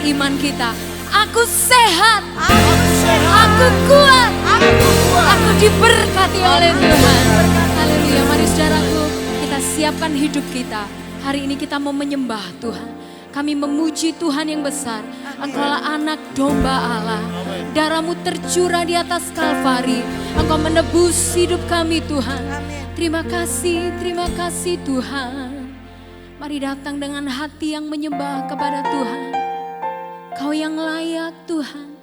iman kita. Aku sehat, aku kuat, aku diberkati oleh Tuhan. Haleluya. Mari saudaraku, kita siapkan hidup kita. Hari ini kita mau menyembah Tuhan. Kami memuji Tuhan yang besar. Engkaulah anak domba Allah. Darahmu tercurah di atas Kalvari. Engkau menebus hidup kami Tuhan. Terima kasih Tuhan. Mari datang dengan hati yang menyembah kepada Tuhan. Kau yang layak Tuhan.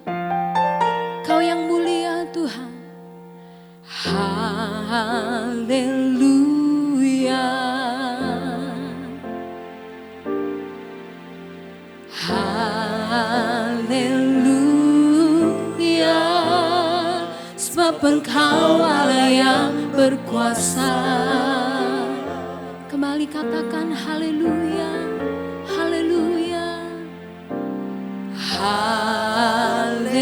Kau yang mulia Tuhan. Haleluya. Haleluya. Sebab Engkau Allah yang berkuasa. Kembali katakan haleluya. Haleluya. Haleluya.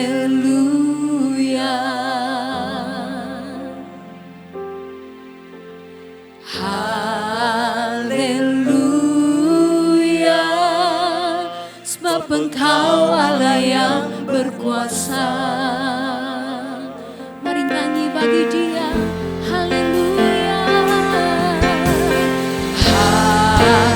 Haleluya. Sebab Engkau Allah yang berkuasa. Mari nyanyi bagi Dia. Haleluya. Haleluya.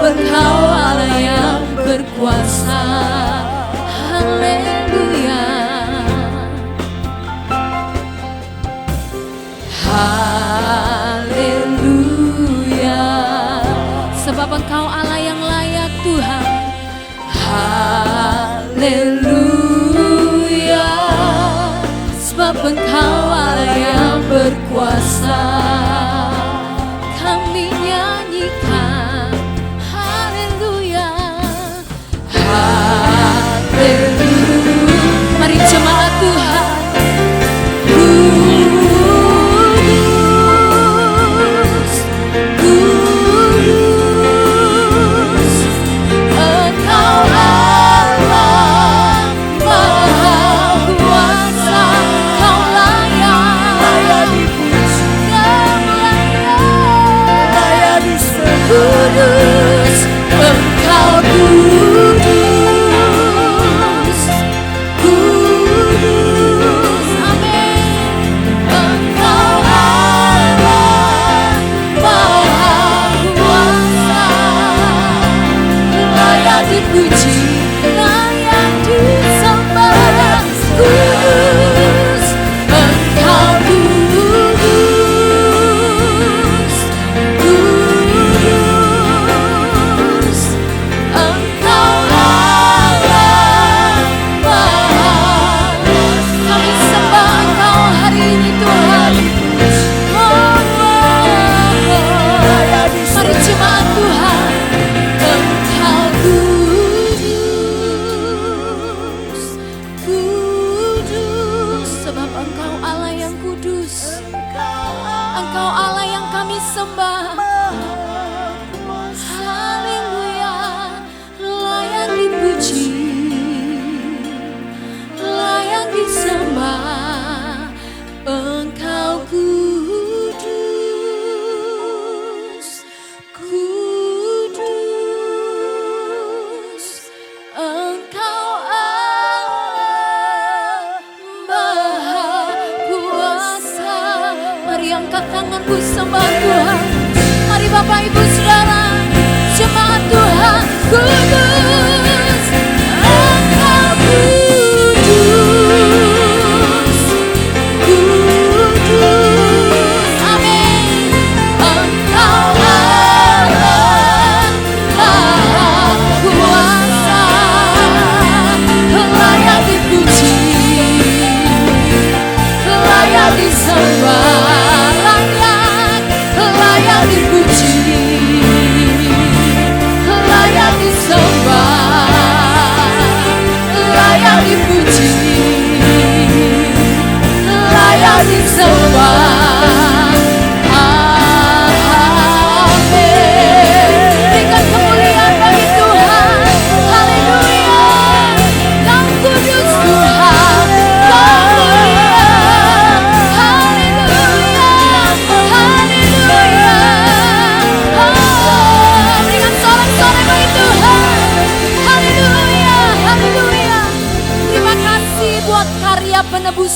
Engkau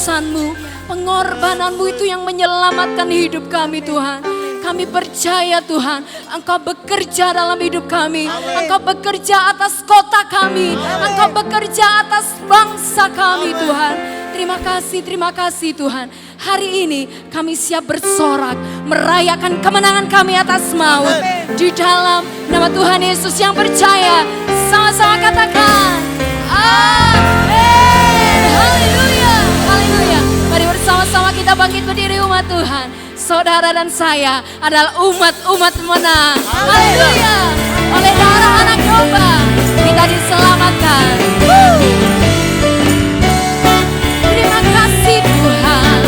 penebusan-Mu, pengorbanan-Mu itu yang menyelamatkan hidup kami Tuhan. Kami percaya Tuhan, Engkau bekerja dalam hidup kami. Engkau bekerja atas kota kami. Engkau bekerja atas bangsa kami Tuhan. Terima kasih Tuhan. Hari ini kami siap bersorak, merayakan kemenangan kami atas maut. Di dalam nama Tuhan Yesus yang percaya, sama-sama katakan, amin. Haleluya, haleluya. Mari bersama-sama kita bangkit berdiri umat Tuhan. Saudara dan saya adalah umat menang. Haleluya. Oleh darah anak domba kita diselamatkan. Terima kasih Tuhan.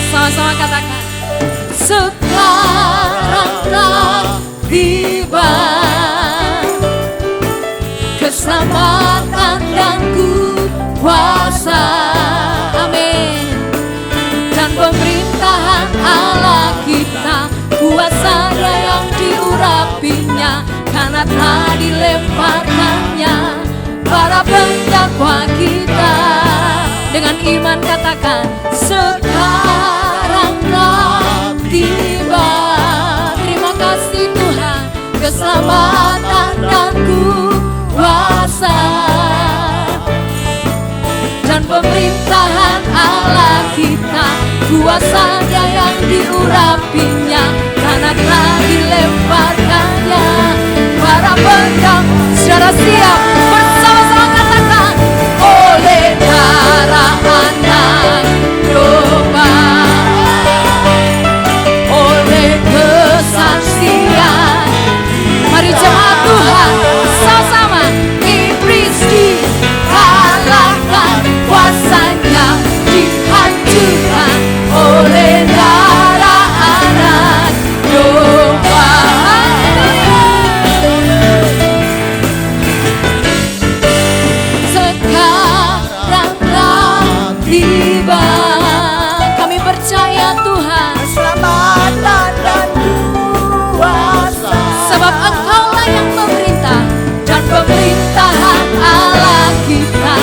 Sama-sama katakan, sekarang telah tiba keselamatan dan kuasa. Amin. Dan pemerintahan Allah kita, kuasanya yang diurapinya, karena telah dilemparkannya para pendakwa kita. Dengan iman katakan, sekarang telah tiba. Terima kasih Tuhan, keselamatan dan kuasa dan pemerintahan Allah kita, kuasanya yang diurapinya, karena telah dilemparkannya para pedang. Saudara siap bersama-sama katakan, oleh darah anak domba, oleh kesaksian. Mari jemaat Tuhan sama-sama, iblis dikalahkan, kuasanya dihancurkan oleh darah anak domba. Sekarang telah tiba, kami percaya Tuhan, keselamatan dan kuasa, sebab Engkaulah yang memerintah dan pemerintahan Allah kita,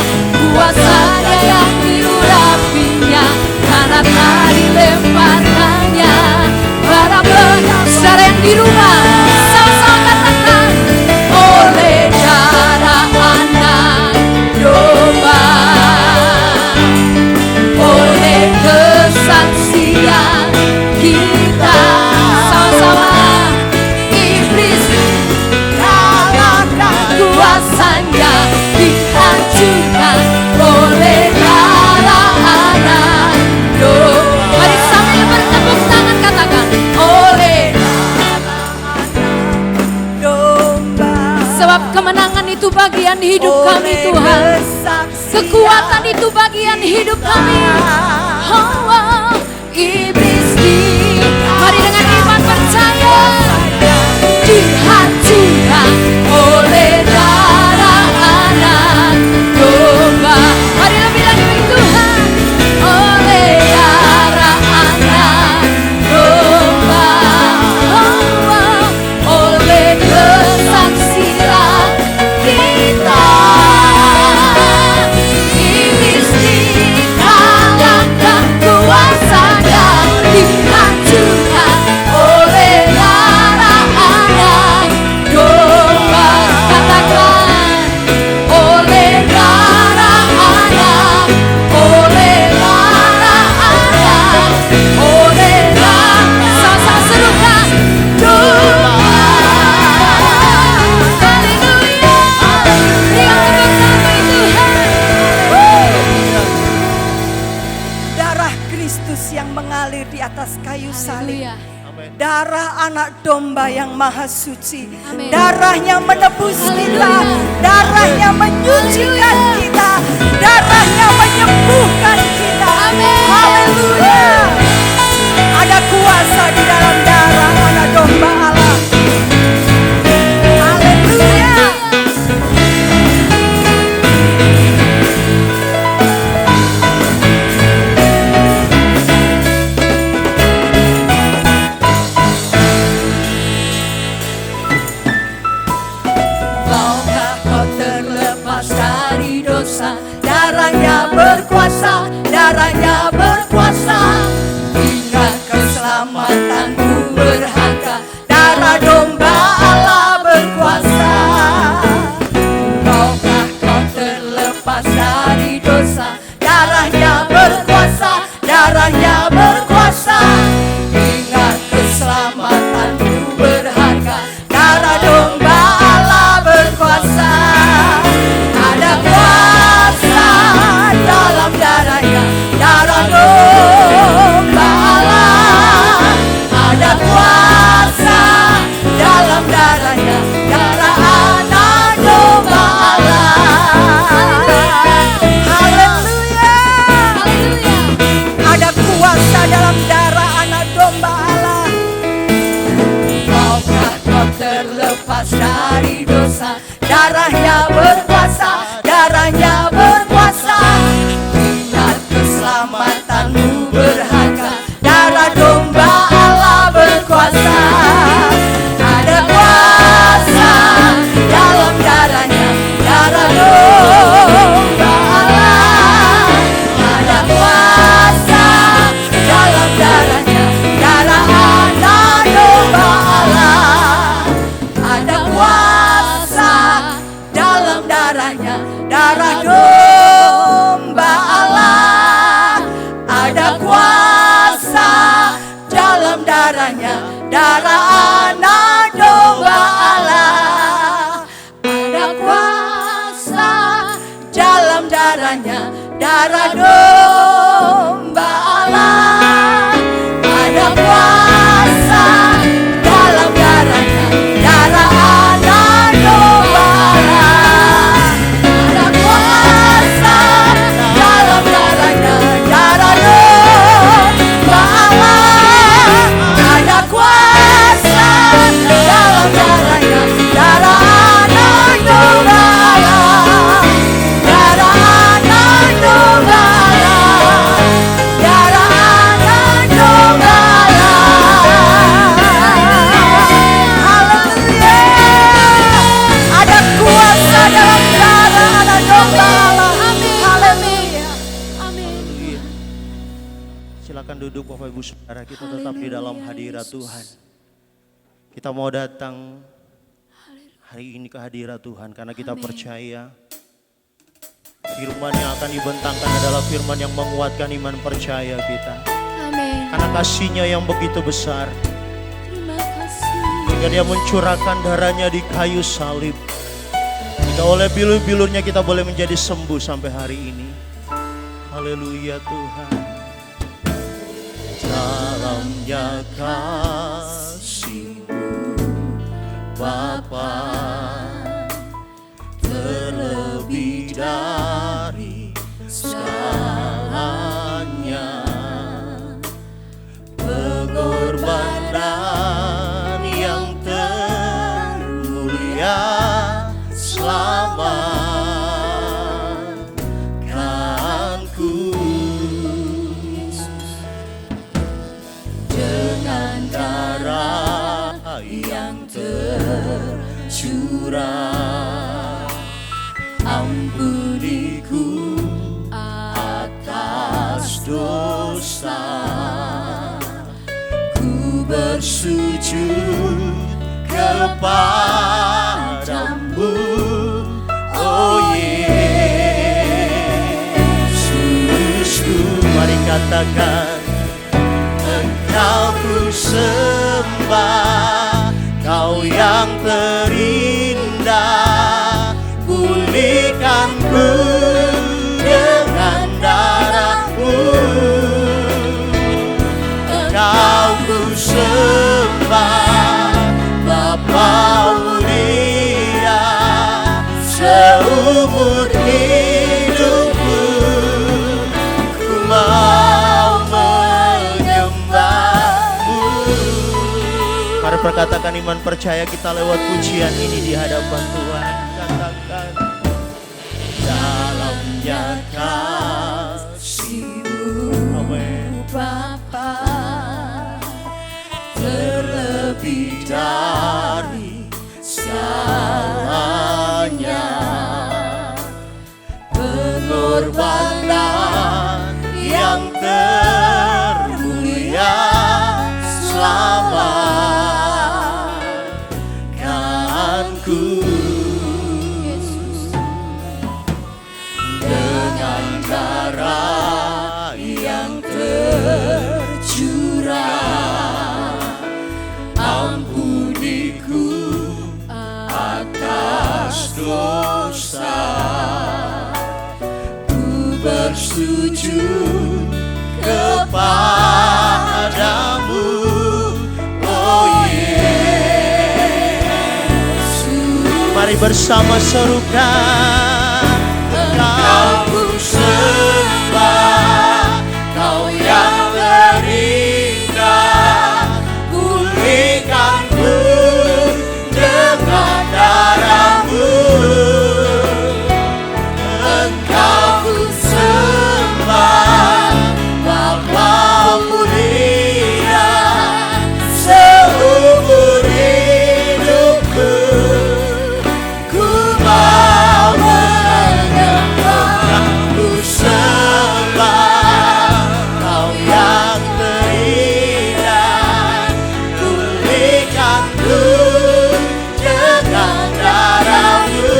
kuasanya yang diurapinya, karena telah dilemparkannya para pedang. Saudara yang di rumah, sama-sama katakan, oleh darah anak domba, oleh kesaksian kita, sama-sama, iblis kalahkan, kuasanya dihancurkan oleh darah anak domba. Mari sambil bertepuk tangan katakan, oleh darah anak domba. sebab kemenangan itu bagian hidup kami Tuhan. Kekuatan itu bagian hidup kami. Oh, iblis mari dengan iman percaya, dihancurkan oleh darah anak domba. Mari lebih lagi bagi Tuhan, oleh darah anak domba, oleh kesaksian kita, iblis dikalahkan, kuasanya dihancurkan oleh darah anak domba. Katakan, oleh darah anak, oleh darah anak, oleh darah, sama-sama serukan, domba. Haleluya. Berikan tepuk tangan Tuhan. Darah Kristus yang mengalir di atas kayu salib, Haleluya. darah anak domba yang maha suci, Amin. darahnya menebus kita, Haleluya. darahnya menyucikan kita, darahnya menyembuhkan kita. Amin. Haleluya. Ada kuasa di dalam darah anak domba Allah. Haleluya. Maukah kau terlepas dari dosa? Darah selamatan-Mu berharga. Darah domba Allah berkuasa. Maukah kau terlepas dari dosa? Darahnya berkuasa, darahnya berkuasa. Ingat keselamatan-Mu berharga. Darah domba Allah berkuasa. Ada kuasa dalam darahnya, darah domba Allah. Ada kuasa dalam darahnya, darah anak domba Allah. Haleluya. Ada kuasa dalam darah anak domba Allah. Maukah kau terlepas dari dosa? Darahnya berkuasa, darahnya berkuasa. Ingat keselamatan-Mu berharga. Darah domba Allah berkuasa. Ada kuasa dalam darahnya, darah domba Allah. Ada kuasa dalam darahnya, darah anak domba Allah. Ada kuasa dalam darahnya, darah domba Allah. Ada kuasa dalam darahnya, darah anak domba Allah. Ada kuasa dalam darahnya, darah domba Allah. Ada kuasa dalam darahnya, darah anak domba Allah. Ada kuasa dalam darahnya, darah domba Allah. Ada kuasa dalam darahnya, darah anak domba Allah. Darah anak domba Allah. Darah anak domba Allah. Haleluya. Ada kuasa dalam darah anak domba Allah. Haleluya. Amin. Silakan duduk Bapak Ibu Saudara, kita tetap di dalam hadirat Tuhan. Kita mau datang hari ini ke hadirat Tuhan karena kita percaya firman yang akan dibentangkan adalah firman yang menguatkan iman percaya kita. Amin. Karena kasih-Nya yang begitu besar, Terima kasih. hingga Dia mencurahkan darahnya di kayu salib. Hingga oleh bilur-bilurnya kita boleh menjadi sembuh sampai hari ini. Haleluya Tuhan. Dalamnya kasih-Mu Bapa, terlebih dari segalanya, pengorbanan yang termulia selamatkanku. Dengan darah yang tercurah, ampuniku atas dosa. Ku bersujud kepadamu, oh Yesusku. Mari katakan, Engkau ku sembah, Kau yang terindah. Pulihkanku dengan darah-Mu. Engkau ku sembah, Bapa mulia, seumur hidupku ku mau menyembah-Mu. Mari perkatakan iman percaya kita lewat pujian ini di hadapan Tuhan. Katakan, dalamnya kasih-Mu, amin, Bapa, terlebih dari segalanya, pengorbanan yang termulia selama sujud kepadamu, oh Yesus. Mari bersama serukan, Engkau ku sembah, Kau yang terindah, pulihkanku dengan darah-Mu. Engkau ku sembah, Bapa mulia, seumur hidupku ku mau menyembah, ku sembah, Kau yang terindah, pulihkanku dengan darah-Mu.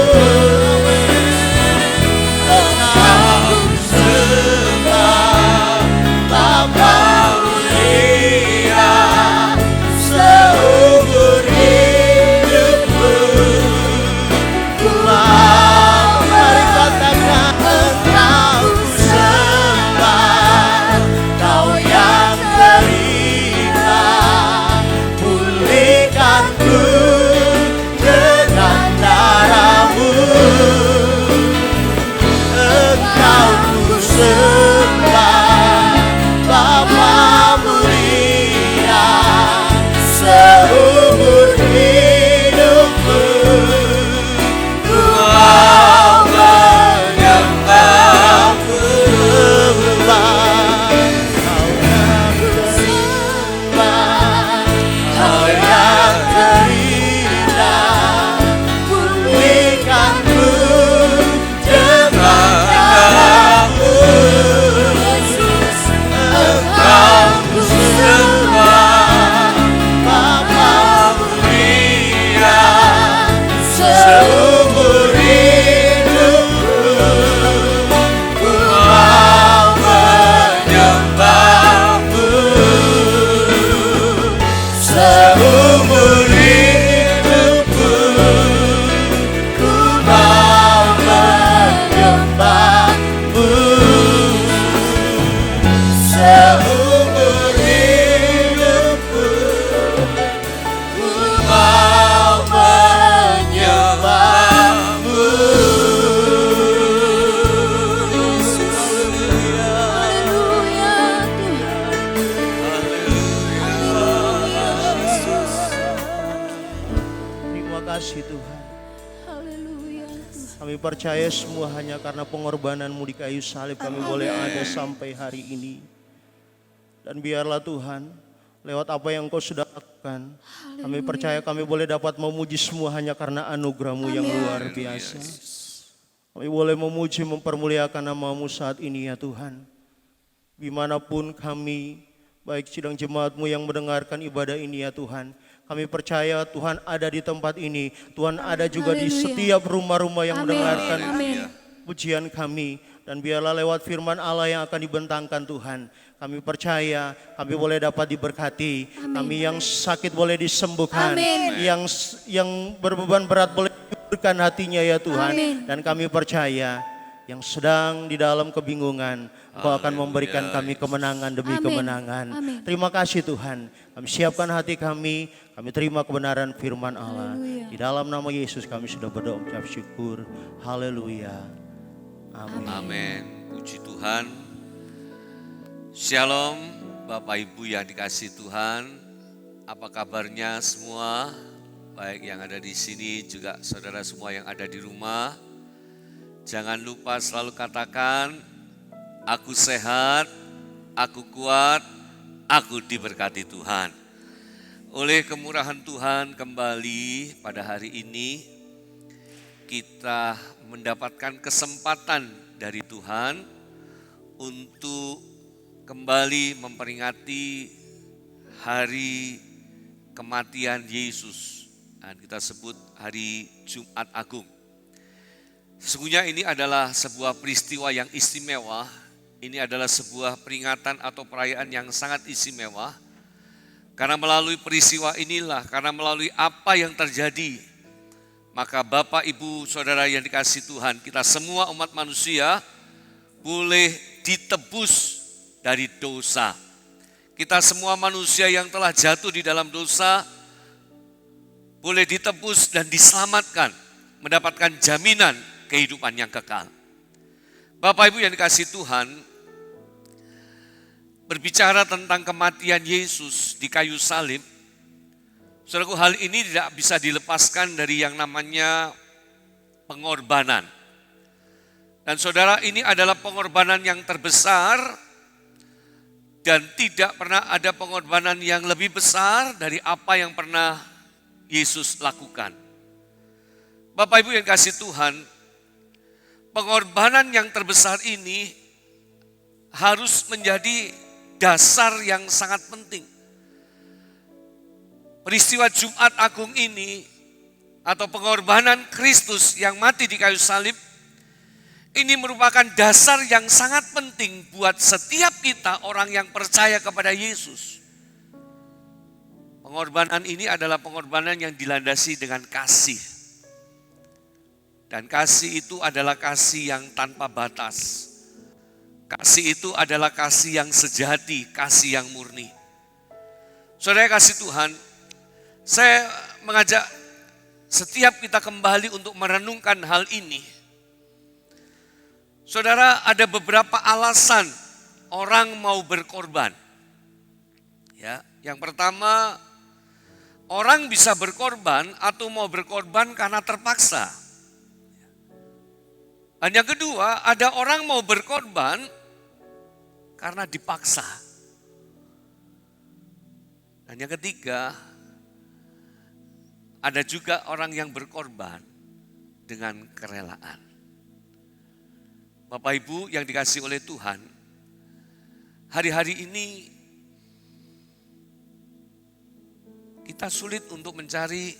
Engkau ku sembah, Bapa mulia, seumur hidupku ku mau. Mari katakan, Engkau ku sembah, Kau yang terindah, pulihkanku dengan darah-Mu. Engkau ku sembah, Bapa mulia, seumur hidupku ku mau menyembah-Mu. Kau yang sembah, Kau yang terindah, pulihkanku dengan darah-Mu. Engkau ku sembah, Bapa mulia, seumur hidupku ku mau menyembah-Mu. Seumur hidupku ku mau menyembah-Mu. Seumur hidupku ku mau menyembah-Mu. Haleluya Terima kasih Tuhan. Haleluya Tuhan. Kami percaya semua hanya karena pengorbanan-Mu di kayu salib kami boleh ada sampai hari ini. Dan biarlah Tuhan, lewat apa yang Kau sudah lakukan, kami percaya kami boleh dapat memuji semua hanya karena anugerah-Mu yang luar biasa. Kami boleh memuji, mempermuliakan nama-Mu saat ini ya Tuhan. Dimanapun kami, baik sidang jemaat-Mu yang mendengarkan ibadah ini ya Tuhan, kami percaya Tuhan ada di tempat ini. Tuhan ada juga di Haleluya. setiap rumah-rumah yang Amin. mendengarkan Amin. pujian kami. Dan biarlah lewat firman Allah yang akan dibentangkan Tuhan, kami percaya kami boleh dapat diberkati. Kami yang sakit boleh disembuhkan. Amin. Yang berbeban berat boleh dihiburkan hatinya ya Tuhan. Amin. Dan kami percaya yang sedang di dalam kebingungan, Kau akan memberikan kami kemenangan demi Amin. kemenangan. Amin. Terima kasih Tuhan. Kami siapkan hati kami terima kebenaran firman Allah. Haleluya. Di dalam nama Yesus kami sudah berdoa ucap syukur. Haleluya. Amin. Amin. Puji Tuhan. Shalom Bapak Ibu yang dikasihi Tuhan. Apa kabarnya semua? Baik yang ada di sini juga saudara semua yang ada di rumah. Jangan lupa selalu katakan, aku sehat, aku kuat, aku diberkati Tuhan. Oleh kemurahan Tuhan kembali pada hari ini kita mendapatkan kesempatan dari Tuhan untuk kembali memperingati hari kematian Yesus. Dan kita sebut hari Jumat Agung. Sesungguhnya ini adalah sebuah peristiwa yang istimewa. Ini adalah sebuah peringatan atau perayaan yang sangat istimewa. Karena melalui peristiwa inilah, karena melalui apa yang terjadi, maka Bapak, Ibu, Saudara yang dikasihi Tuhan, kita semua umat manusia boleh ditebus dari dosa. Kita semua manusia yang telah jatuh di dalam dosa boleh ditebus dan diselamatkan, mendapatkan jaminan kehidupan yang kekal. Bapak Ibu yang dikasihi Tuhan, berbicara tentang kematian Yesus di kayu salib, saudaraku, hal ini tidak bisa dilepaskan dari yang namanya pengorbanan. Dan saudara, ini adalah pengorbanan yang terbesar dan tidak pernah ada pengorbanan yang lebih besar dari apa yang pernah Yesus lakukan. Bapak Ibu yang kasih Tuhan, pengorbanan yang terbesar ini harus menjadi dasar yang sangat penting. Peristiwa Jumat Agung ini atau pengorbanan Kristus yang mati di kayu salib ini merupakan dasar yang sangat penting buat setiap kita orang yang percaya kepada Yesus. Pengorbanan ini adalah pengorbanan yang dilandasi dengan kasih. Dan kasih itu adalah kasih yang tanpa batas. Kasih itu adalah kasih yang sejati, kasih yang murni. Saudara kasih Tuhan, saya mengajak setiap kita kembali untuk merenungkan hal ini. Saudara, ada beberapa alasan orang mau berkorban. Ya, yang pertama, orang bisa berkorban atau mau berkorban karena terpaksa. Dan yang kedua, ada orang mau berkorban karena dipaksa. Dan yang ketiga, ada juga orang yang berkorban dengan kerelaan. Bapak Ibu yang dikasihi oleh Tuhan, hari-hari ini kita sulit untuk mencari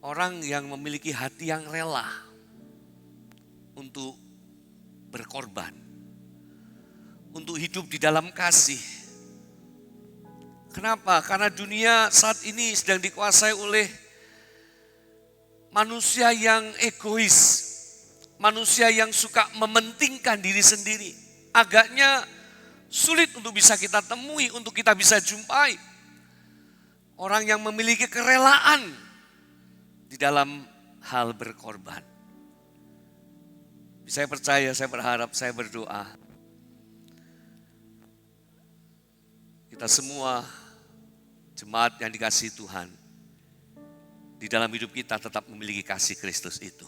orang yang memiliki hati yang rela untuk berkorban, untuk hidup di dalam kasih. Kenapa? Karena dunia saat ini sedang dikuasai oleh manusia yang egois, manusia yang suka mementingkan diri sendiri. Agaknya sulit untuk bisa kita temui, untuk kita bisa jumpai orang yang memiliki kerelaan di dalam hal berkorban. Saya percaya, saya berharap, saya berdoa, kita semua jemaat yang dikasihi Tuhan, di dalam hidup kita tetap memiliki kasih Kristus itu.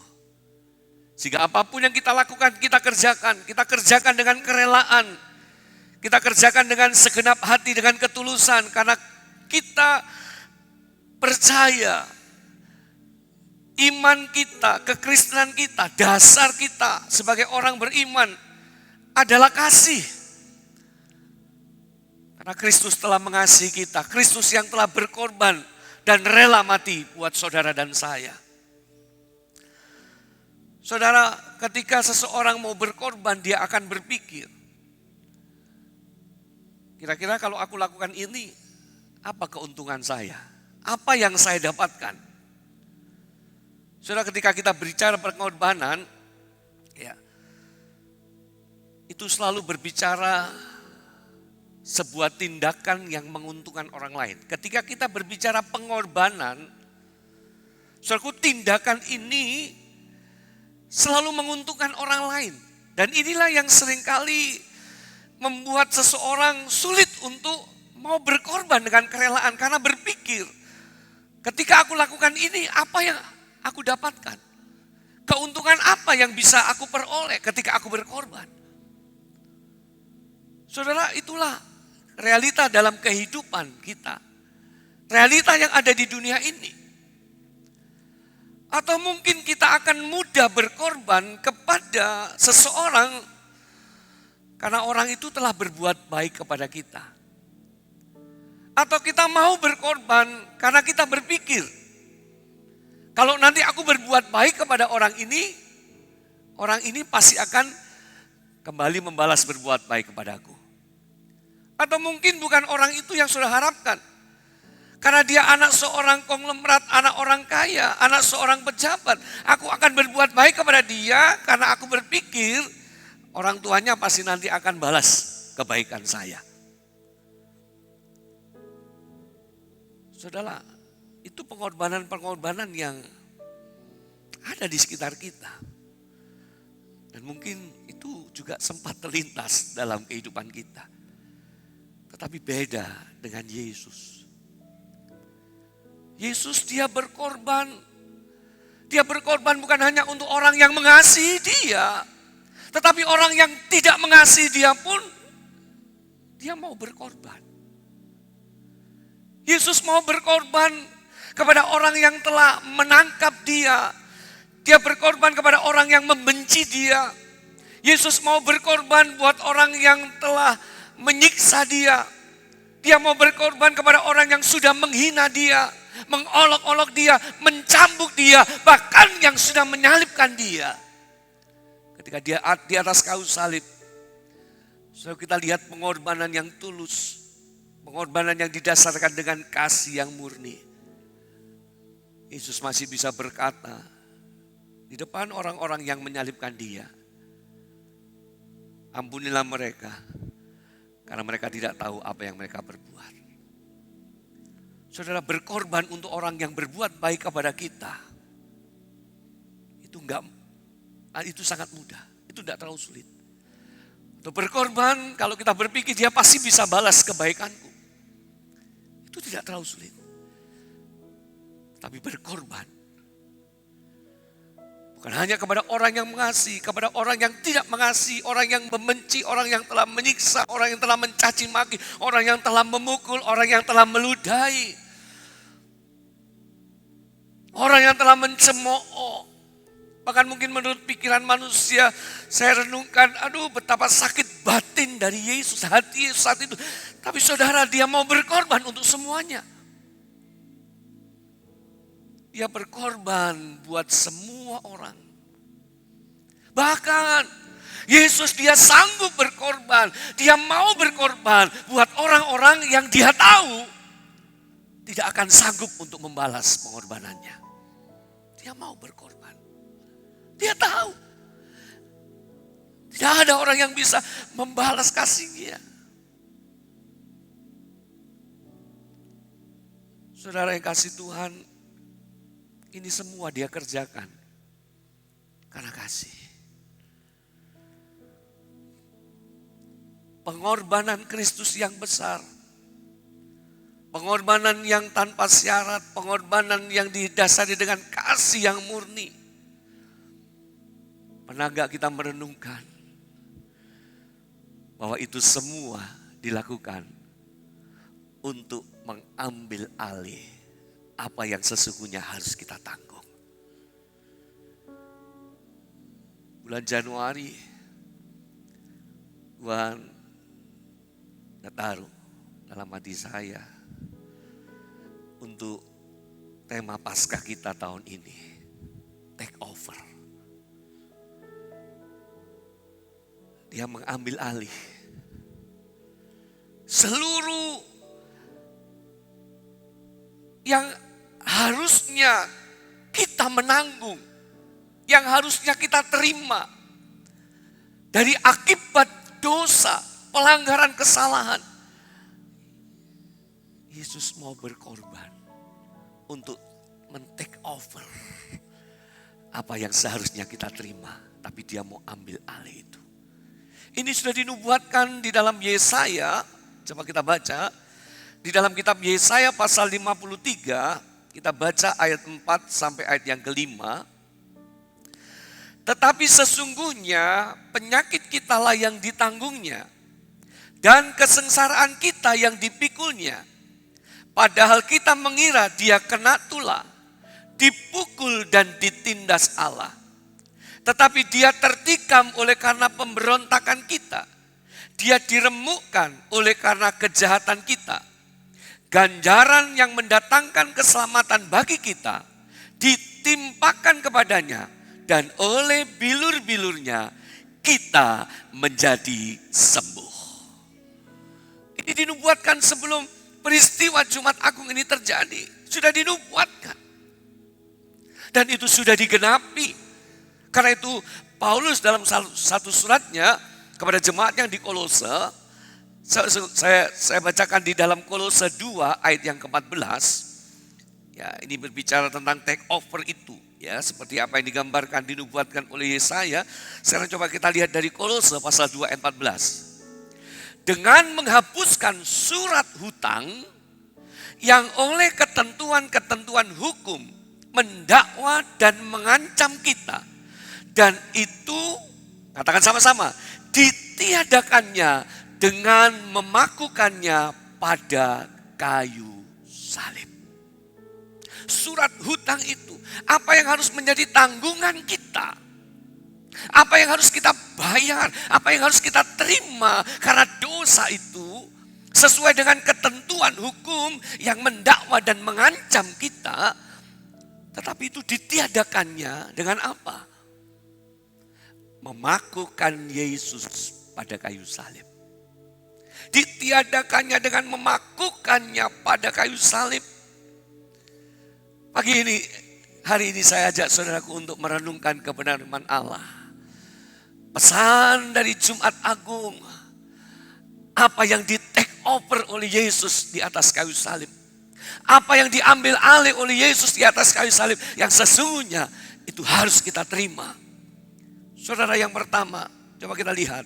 Sehingga apapun yang kita lakukan, kita kerjakan dengan kerelaan, kita kerjakan dengan segenap hati, dengan ketulusan, karena kita percaya iman kita, kekristenan kita, dasar kita sebagai orang beriman adalah kasih. Karena Kristus telah mengasihi kita, Kristus yang telah berkorban dan rela mati buat saudara dan saya. Saudara, ketika seseorang mau berkorban, dia akan berpikir, kira-kira kalau aku lakukan ini, apa keuntungan saya? Apa yang saya dapatkan? Saudara, ketika kita berbicara pengorbanan, ya, itu selalu berbicara sebuah tindakan yang menguntungkan orang lain. Ketika kita berbicara pengorbanan, saudaraku, tindakan ini selalu menguntungkan orang lain. Dan inilah yang seringkali membuat seseorang sulit untuk mau berkorban dengan kerelaan. Karena berpikir, ketika aku lakukan ini, apa yang aku dapatkan? Keuntungan apa yang bisa aku peroleh ketika aku berkorban? Saudara, itulah realita dalam kehidupan kita. Realita yang ada di dunia ini. Atau mungkin kita akan mudah berkorban kepada seseorang karena orang itu telah berbuat baik kepada kita. Atau kita mau berkorban karena kita berpikir, kalau nanti aku berbuat baik kepada orang ini pasti akan kembali membalas berbuat baik kepadaku. Atau mungkin bukan orang itu yang sudah harapkan. Karena dia anak seorang konglomerat, anak orang kaya, anak seorang pejabat. Aku akan berbuat baik kepada dia karena aku berpikir orang tuanya pasti nanti akan balas kebaikan saya. Saudara, itu pengorbanan-pengorbanan yang ada di sekitar kita. Dan mungkin itu juga sempat terlintas dalam kehidupan kita. Tetapi beda dengan Yesus. Yesus dia berkorban. Dia berkorban bukan hanya untuk orang yang mengasihi dia. Tetapi orang yang tidak mengasihi dia pun, dia mau berkorban. Yesus mau berkorban kepada orang yang telah menangkap dia. Dia berkorban kepada orang yang membenci dia. Yesus mau berkorban buat orang yang telah menyiksa dia. Dia mau berkorban kepada orang yang sudah menghina dia, mengolok-olok dia, mencambuk dia, bahkan yang sudah menyalibkan dia. Ketika dia di atas kayu salib, so kita lihat pengorbanan yang tulus, pengorbanan yang didasarkan dengan kasih yang murni. Yesus masih bisa berkata di depan orang-orang yang menyalibkan dia, ampunilah mereka, karena mereka tidak tahu apa yang mereka berbuat. Saudara, berkorban untuk orang yang berbuat baik kepada kita, itu sangat mudah, itu tidak terlalu sulit. Untuk berkorban, kalau kita berpikir dia pasti bisa balas kebaikanku, itu tidak terlalu sulit. Tapi berkorban, bukan hanya kepada orang yang mengasihi, kepada orang yang tidak mengasihi, orang yang membenci, orang yang telah menyiksa, orang yang telah mencaci maki, orang yang telah memukul, orang yang telah meludahi, orang yang telah mencemooh. Bahkan mungkin menurut pikiran manusia, saya renungkan, aduh betapa sakit batin dari Yesus, hati Yesus saat itu. Tapi saudara, dia mau berkorban untuk semuanya. Dia berkorban buat semua orang. Bahkan Yesus dia sanggup berkorban. Dia mau berkorban buat orang-orang yang dia tahu tidak akan sanggup untuk membalas pengorbanannya. Dia mau berkorban. Dia tahu tidak ada orang yang bisa membalas kasihnya. Saudara yang kasih Tuhan, ini semua dia kerjakan karena kasih. Pengorbanan Kristus yang besar. Pengorbanan yang tanpa syarat. Pengorbanan yang didasari dengan kasih yang murni. Pernah gak kita merenungkan bahwa itu semua dilakukan untuk mengambil alih apa yang sesungguhnya harus kita tanggung. Bulan Januari, Tuhan taruh dalam hati saya untuk tema Paskah kita tahun ini, take over. Dia mengambil alih seluruh yang harusnya kita menanggung, yang harusnya kita terima dari akibat dosa, pelanggaran kesalahan. Yesus mau berkorban untuk men-take over apa yang seharusnya kita terima, tapi dia mau ambil alih itu. Ini sudah dinubuatkan di dalam Yesaya, coba kita baca. Di dalam kitab Yesaya pasal 53, kita baca ayat 4 sampai ayat yang kelima. Tetapi sesungguhnya penyakit kitalah yang ditanggungnya, dan kesengsaraan kita yang dipikulnya. Padahal kita mengira dia kena tulah, dipukul dan ditindas Allah. Tetapi dia tertikam oleh karena pemberontakan kita. Dia diremukkan oleh karena kejahatan kita. Ganjaran yang mendatangkan keselamatan bagi kita ditimpakan kepadanya, dan oleh bilur-bilurnya kita menjadi sembuh. Ini dinubuatkan sebelum peristiwa Jumat Agung ini terjadi. Sudah dinubuatkan. Dan itu sudah digenapi. Karena itu Paulus dalam satu suratnya kepada jemaat yang di Kolose, saya bacakan di dalam Kolose 2 ayat yang ke-14. Ya, ini berbicara tentang take over itu. Ya, seperti apa yang digambarkan, dinubuatkan oleh Yesaya. Sekarang coba kita lihat dari Kolose pasal 2 ayat 14. Dengan menghapuskan surat hutang yang oleh ketentuan-ketentuan hukum mendakwa dan mengancam kita. Dan itu, katakan sama-sama, ditiadakannya dengan memakukannya pada kayu salib. Surat hutang itu, apa yang harus menjadi tanggungan kita? Apa yang harus kita bayar, apa yang harus kita terima, karena dosa itu sesuai dengan ketentuan hukum yang mendakwa dan mengancam kita, tetapi itu ditiadakannya dengan apa? Memakukan Yesus pada kayu salib. Ditiadakannya dengan memakukannya pada kayu salib. Pagi ini, hari ini saya ajak saudaraku untuk merenungkan kebenaran firman Allah. Pesan dari Jumat Agung, apa yang di take over oleh Yesus di atas kayu salib. Apa yang diambil alih oleh Yesus di atas kayu salib yang sesungguhnya itu harus kita terima. Saudara, yang pertama, coba kita lihat.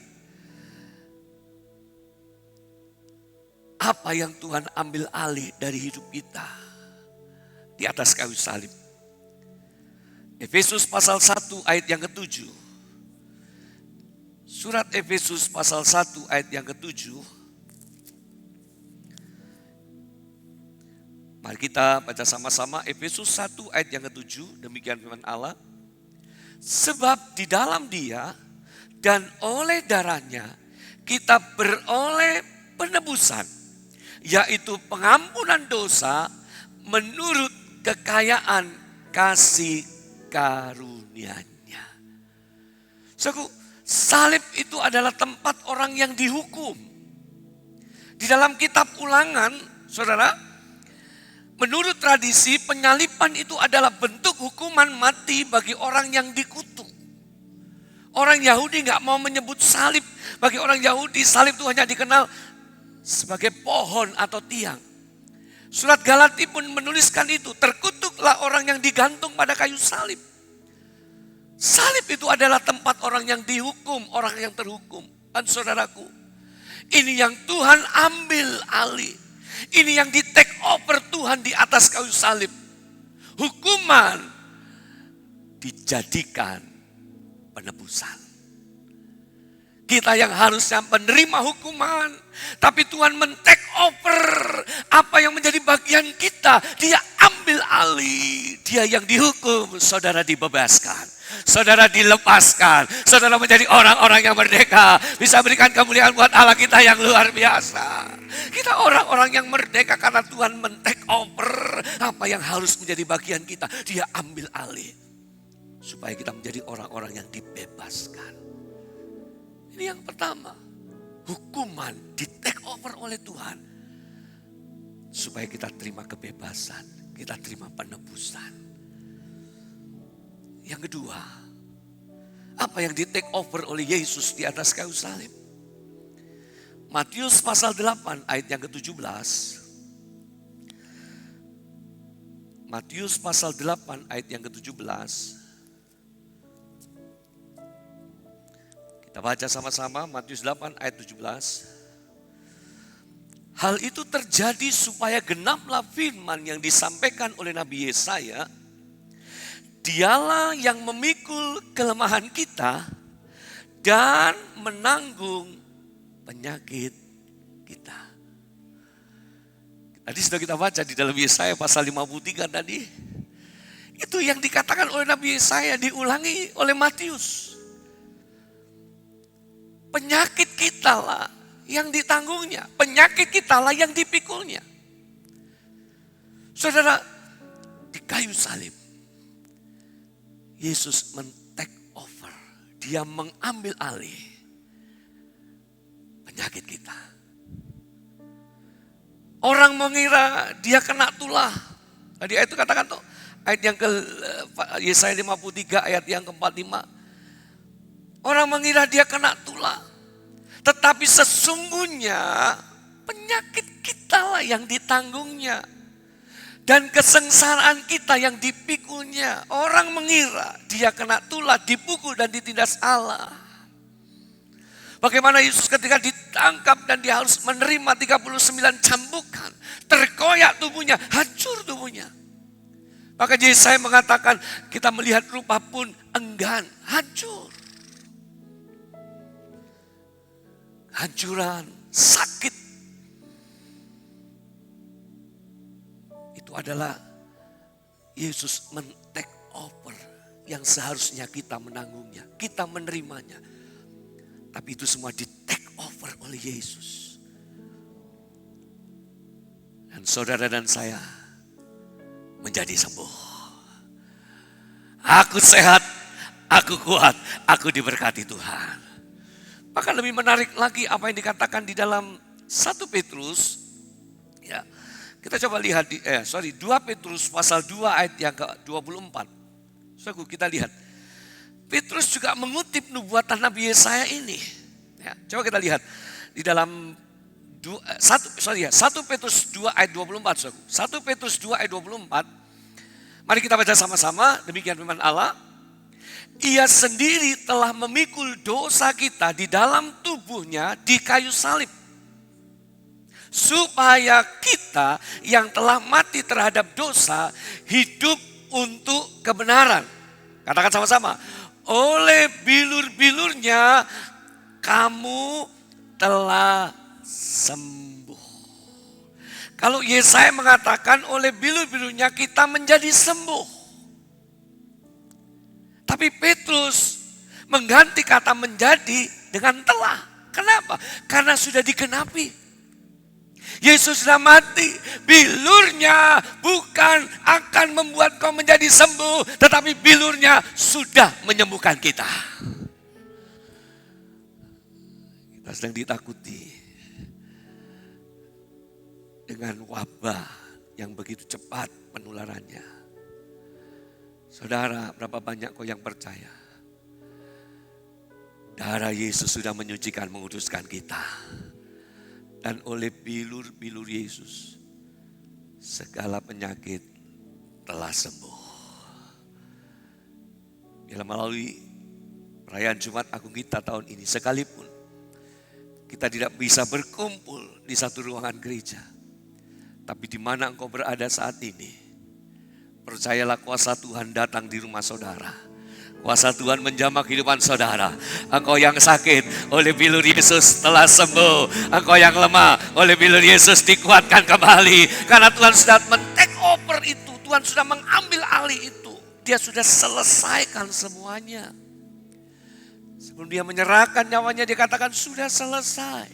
Apa yang Tuhan ambil alih dari hidup kita di atas kayu salib. Efesus pasal 1 ayat yang ke-7. Surat Efesus pasal 1 ayat yang ke-7. Mari kita baca sama-sama Efesus 1 ayat yang ke-7. Demikian firman Allah. Sebab di dalam Dia dan oleh darahnya kita beroleh penebusan, yaitu pengampunan dosa menurut kekayaan kasih karunia-Nya. Salib itu adalah tempat orang yang dihukum. Di dalam kitab Ulangan, saudara, menurut tradisi penyaliban itu adalah bentuk hukuman mati bagi orang yang dikutuk. Orang Yahudi gak mau menyebut salib. Bagi orang Yahudi salib itu hanya dikenal sebagai pohon atau tiang. Surat Galati pun menuliskan itu, terkutuklah orang yang digantung pada kayu salib. Salib itu adalah tempat orang yang dihukum, orang yang terhukum. Dan saudaraku, ini yang Tuhan ambil alih. Ini yang di take over Tuhan di atas kayu salib. Hukuman dijadikan penebusan. Kita yang harusnya menerima hukuman, tapi Tuhan men-take over apa yang menjadi bagian kita. Dia ambil alih. Dia yang dihukum, saudara dibebaskan. Saudara dilepaskan, saudara menjadi orang-orang yang merdeka. Bisa berikan kemuliaan buat Allah kita yang luar biasa. Kita orang-orang yang merdeka karena Tuhan men-take over apa yang harus menjadi bagian kita. Dia ambil alih supaya kita menjadi orang-orang yang dibebaskan. Ini yang pertama, hukuman di-take over oleh Tuhan supaya kita terima kebebasan, kita terima penebusan. Yang kedua, apa yang di-take over oleh Yesus di atas kayu salib? Matius pasal 8 ayat yang ke-17. Matius pasal 8 ayat yang ke-17. Kita baca sama-sama Matius 8 ayat 17. Hal itu terjadi supaya genaplah firman yang disampaikan oleh Nabi Yesaya. Dialah yang memikul kelemahan kita dan menanggung penyakit kita. Tadi sudah kita baca di dalam Yesaya pasal 53 tadi. Itu yang dikatakan oleh Nabi Yesaya diulangi oleh Matius. Penyakit kita lah yang ditanggungnya. Penyakit kita lah yang dipikulnya. Saudara, di kayu salib Yesus men-take over. Dia mengambil alih penyakit kita. Orang mengira dia kena tulah. Tadi ayat itu katakan tuh. Ayat yang ke Yesaya 53 ayat yang ke-45. Orang mengira dia kena tulah. Tetapi sesungguhnya penyakit kita lah yang ditanggungnya. Dan kesengsaraan kita yang dipikulnya. Orang mengira dia kena tulah, dipukul dan ditindas Allah. Bagaimana Yesus ketika ditangkap dan dia harus menerima 39 cambukan. Terkoyak tubuhnya, hancur tubuhnya. Maka Yesaya mengatakan kita melihat rupa pun enggan, hancur. Hancuran, sakit. Itu adalah Yesus men-take over yang seharusnya kita menanggungnya, kita menerimanya. Tapi itu semua di-take over oleh Yesus. Dan saudara dan saya menjadi sembuh. Aku sehat, aku kuat, aku diberkati Tuhan. Maka lebih menarik lagi apa yang dikatakan di dalam 1 Petrus. Ya, kita coba lihat 2 Petrus pasal 2 ayat yang ke-24. Saudara, kita lihat. Petrus juga mengutip nubuatan Nabi Yesaya ini. Ya, coba kita lihat di dalam 1 Petrus 2 ayat 24. Saudara. 1 Petrus 2 ayat 24. Mari kita baca sama-sama, demikian firman Allah. Ia sendiri telah memikul dosa kita di dalam tubuhnya di kayu salib. Supaya kita yang telah mati terhadap dosa hidup untuk kebenaran. Katakan sama-sama. Oleh bilur-bilurnya kamu telah sembuh. Kalau Yesaya mengatakan oleh bilur-bilurnya kita menjadi sembuh. Tapi Petrus mengganti kata menjadi dengan telah. Kenapa? Karena sudah digenapi. Yesus sudah mati. Bilurnya bukan akan membuat kau menjadi sembuh. Tetapi bilurnya sudah menyembuhkan kita. Kita sedang ditakuti. Dengan wabah yang begitu cepat penularannya. Saudara, berapa banyak kau yang percaya? Darah Yesus sudah menyucikan, menguduskan kita. Dan oleh bilur-bilur Yesus, segala penyakit telah sembuh. Bila melalui perayaan Jumat Agung kita tahun ini, sekalipun kita tidak bisa berkumpul di satu ruangan gereja. Tapi di mana engkau berada saat ini, percayalah kuasa Tuhan datang di rumah saudara. Kuasa Tuhan menjamah kehidupan saudara. Engkau yang sakit, oleh bilur Yesus telah sembuh. Engkau yang lemah, oleh bilur Yesus dikuatkan kembali. Karena Tuhan sudah men-take over itu. Tuhan sudah mengambil alih itu. Dia sudah selesaikan semuanya. Sebelum dia menyerahkan nyawanya, dia katakan sudah selesai.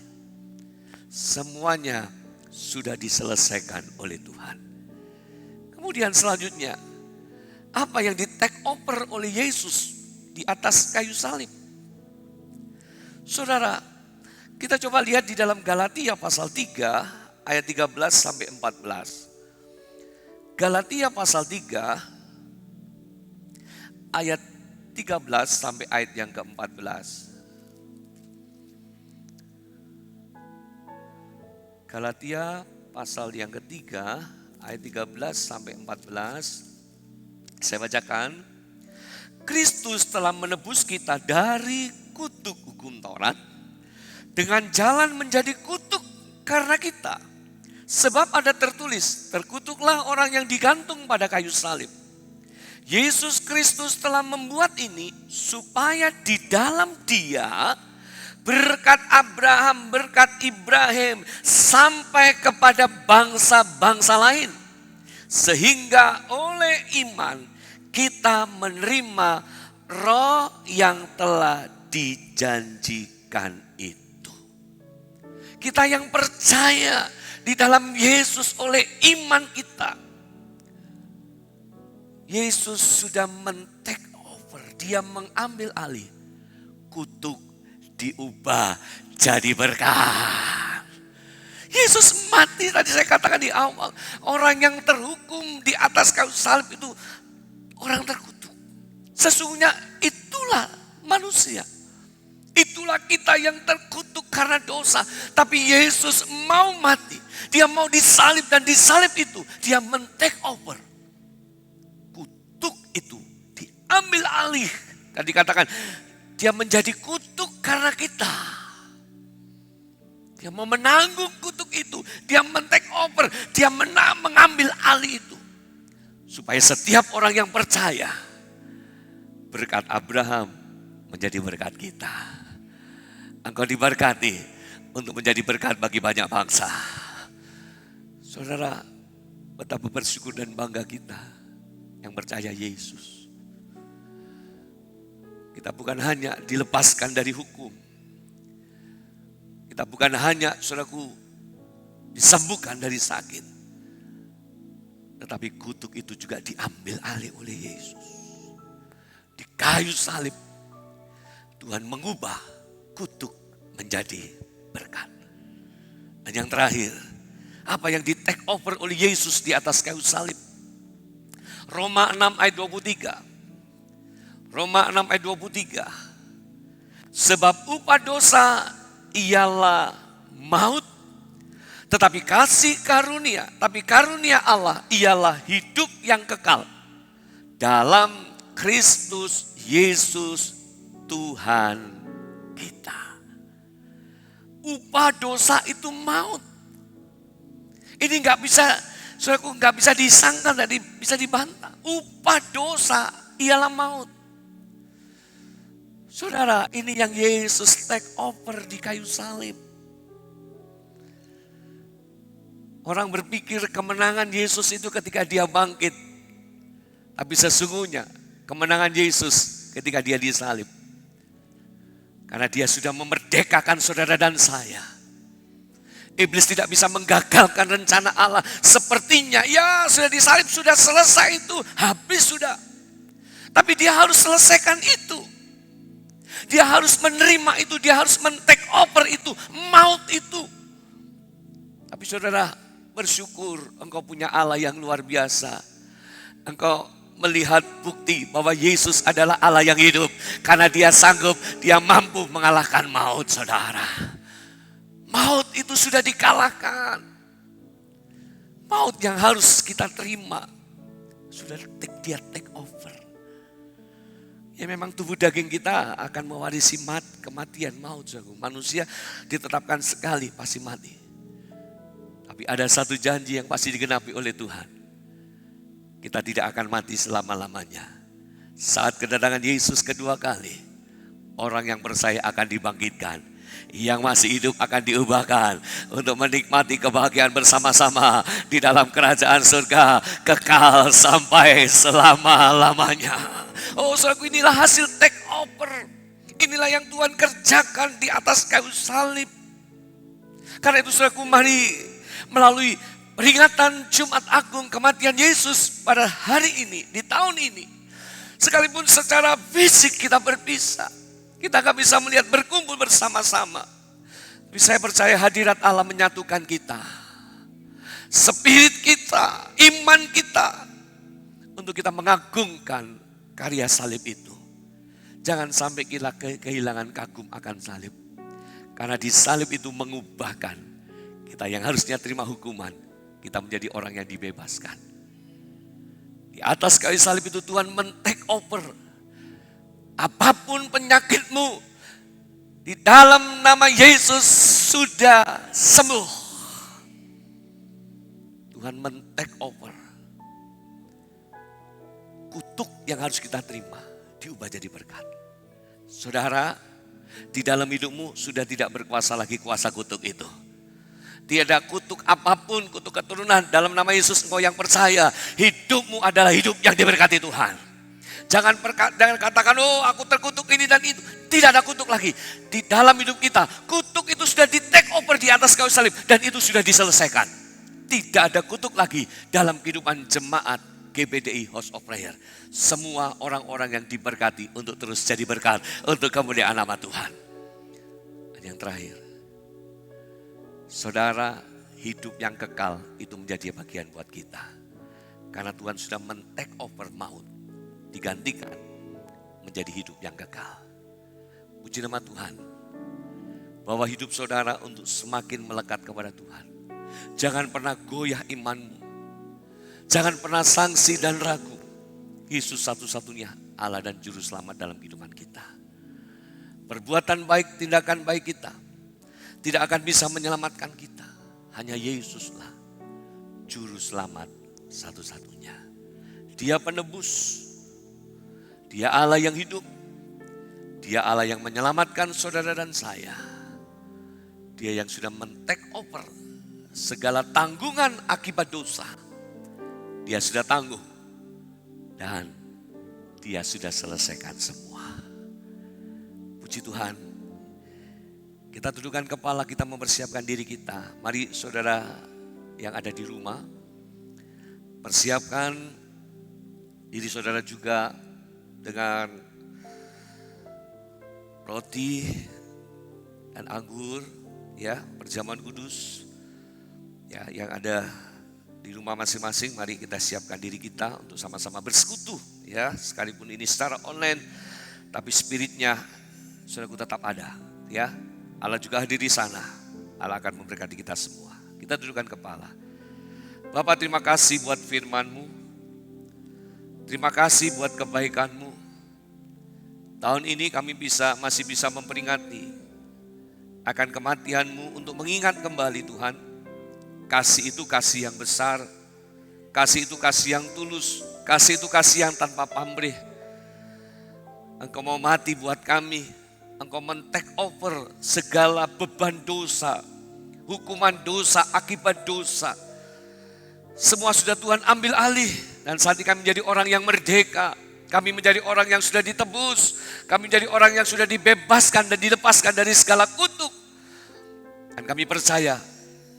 Semuanya sudah diselesaikan oleh Tuhan. Kemudian selanjutnya, apa yang di-take over oleh Yesus di atas kayu salib? Saudara, kita coba lihat di dalam Galatia pasal 3 ayat 13 sampai 14. Galatia pasal 3 ayat 13 sampai ayat yang ke-14. Galatia pasal yang ketiga ayat 13 sampai 14. Saya bacakan. Kristus telah menebus kita dari kutuk hukum Taurat dengan jalan menjadi kutuk karena kita. Sebab ada tertulis, terkutuklah orang yang digantung pada kayu salib. Yesus Kristus telah membuat ini supaya di dalam Dia berkat Abraham, berkat Ibrahim sampai kepada bangsa-bangsa lain. Sehingga oleh iman kita menerima roh yang telah dijanjikan itu. Kita yang percaya di dalam Yesus oleh iman kita. Yesus sudah men-take over, dia mengambil alih. Kutuk diubah jadi berkat. Yesus mati, tadi saya katakan di awal. Orang yang terhukum di atas kayu salib itu orang terkutuk. Sesungguhnya itulah manusia. Itulah kita yang terkutuk karena dosa. Tapi Yesus mau mati. Dia mau disalib, dan disalib itu dia men-take over. Kutuk itu diambil alih. Dan dikatakan dia menjadi kutuk karena kita. Dia mau menanggung kutuk itu. Dia men-take over. Dia mengambil alih itu. Supaya setiap orang yang percaya, berkat Abraham menjadi berkat kita. Engkau diberkati untuk menjadi berkat bagi banyak bangsa. Saudara, betapa bersyukur dan bangga kita yang percaya Yesus. Kita bukan hanya dilepaskan dari hukum. Kita bukan hanya, saudaraku, disembuhkan dari sakit. Tetapi kutuk itu juga diambil alih oleh Yesus. Di kayu salib, Tuhan mengubah kutuk menjadi berkat. Dan yang terakhir, apa yang di take over oleh Yesus di atas kayu salib? Roma 6 ayat 23. Roma 6 ayat 23. Sebab upah dosa ialah maut, tetapi karunia Allah ialah hidup yang kekal dalam Kristus Yesus Tuhan kita. Upah dosa itu maut. Ini nggak bisa disangkal dan bisa dibantah. Upah dosa ialah maut. Saudara, ini yang Yesus take over di kayu salib. Orang berpikir kemenangan Yesus itu ketika dia bangkit. Tapi sesungguhnya kemenangan Yesus ketika dia disalib. Karena dia sudah memerdekakan saudara dan saya. Iblis tidak bisa menggagalkan rencana Allah. Sepertinya ya sudah disalib, sudah selesai itu. Habis sudah. Tapi dia harus selesaikan itu. Dia harus menerima itu. Dia harus men-take over itu. Maut itu. Tapi saudara, bersyukur engkau punya Allah yang luar biasa. Engkau melihat bukti bahwa Yesus adalah Allah yang hidup. Karena dia sanggup, dia mampu mengalahkan maut, saudara. Maut itu sudah dikalahkan. Maut yang harus kita terima, sudah dia take over. Ya memang tubuh daging kita akan mewarisi kematian, maut. Manusia ditetapkan sekali pasti mati. Tapi ada satu janji yang pasti digenapi oleh Tuhan. Kita tidak akan mati selama-lamanya. Saat kedatangan Yesus kedua kali, orang yang percaya akan dibangkitkan. Yang masih hidup akan diubahkan untuk menikmati kebahagiaan bersama-sama di dalam kerajaan surga kekal sampai selama-lamanya. Oh saudaraku, inilah hasil take over. Inilah yang Tuhan kerjakan di atas kayu salib. Karena itu saudaraku, mari melalui peringatan Jumat Agung kematian Yesus pada hari ini, di tahun ini. Sekalipun secara fisik kita berpisah, kita gak bisa melihat berkumpul bersama-sama. Tapi saya percaya hadirat Allah menyatukan kita. Spirit kita, iman kita, untuk kita mengagungkan karya salib itu. Jangan sampai kita kehilangan kagum akan salib. Karena di salib itu mengubahkan kita yang harusnya terima hukuman. Kita menjadi orang yang dibebaskan. Di atas kayu salib itu Tuhan men-take over. Apapun penyakitmu, di dalam nama Yesus sudah sembuh. Tuhan men-take over. Kutuk yang harus kita terima, diubah jadi berkat. Saudara, di dalam hidupmu sudah tidak berkuasa lagi kuasa kutuk itu. Tiada kutuk apapun, kutuk keturunan. Dalam nama Yesus engkau yang percaya, hidupmu adalah hidup yang diberkati Tuhan. Jangan katakan, oh aku terkutuk ini dan itu. Tidak ada kutuk lagi. Di dalam hidup kita, kutuk itu sudah di take over di atas kayu salib. Dan itu sudah diselesaikan. Tidak ada kutuk lagi dalam kehidupan jemaat GBDI House of Prayer. Semua orang-orang yang diberkati untuk terus jadi berkat untuk kemuliaan nama Tuhan. Dan yang terakhir, saudara, hidup yang kekal itu menjadi bagian buat kita. Karena Tuhan sudah men-take over maut, digantikan menjadi hidup yang kekal. Puji nama Tuhan. Bahwa hidup saudara untuk semakin melekat kepada Tuhan. Jangan pernah goyah imanmu. Jangan pernah sangsi dan ragu. Yesus satu-satunya Allah dan Juru Selamat dalam kehidupan kita. Perbuatan baik, tindakan baik kita tidak akan bisa menyelamatkan kita. Hanya Yesuslah Juru Selamat satu-satunya. Dia penebus. Dia Allah yang hidup. Dia Allah yang menyelamatkan saudara dan saya. Dia yang sudah men-take over segala tanggungan akibat dosa. Dia sudah tangguh. Dan Dia sudah selesaikan semua. Puji Tuhan. Kita tundukkan kepala, kita mempersiapkan diri kita. Mari saudara yang ada di rumah, persiapkan diri saudara juga dengan roti dan anggur, ya, perjamuan kudus, ya, yang ada di rumah masing-masing. Mari kita siapkan diri kita untuk sama-sama bersekutu, ya, sekalipun ini secara online, tapi spiritnya saudaraku tetap ada, ya. Allah juga hadir di sana. Allah akan memberkati kita semua. Kita dudukkan kepala. Bapak, terima kasih buat firman-Mu. Terima kasih buat kebaikan-Mu. Tahun ini kami masih bisa memperingati akan kematian-Mu untuk mengingat kembali Tuhan. Kasih itu kasih yang besar. Kasih itu kasih yang tulus. Kasih itu kasih yang tanpa pamrih. Engkau mau mati buat kami. Engkau men-take over segala beban dosa, hukuman dosa, akibat dosa. Semua sudah Tuhan ambil alih. Dan saat ini kami menjadi orang yang merdeka. Kami menjadi orang yang sudah ditebus. Kami menjadi orang yang sudah dibebaskan dan dilepaskan dari segala kutuk. Dan kami percaya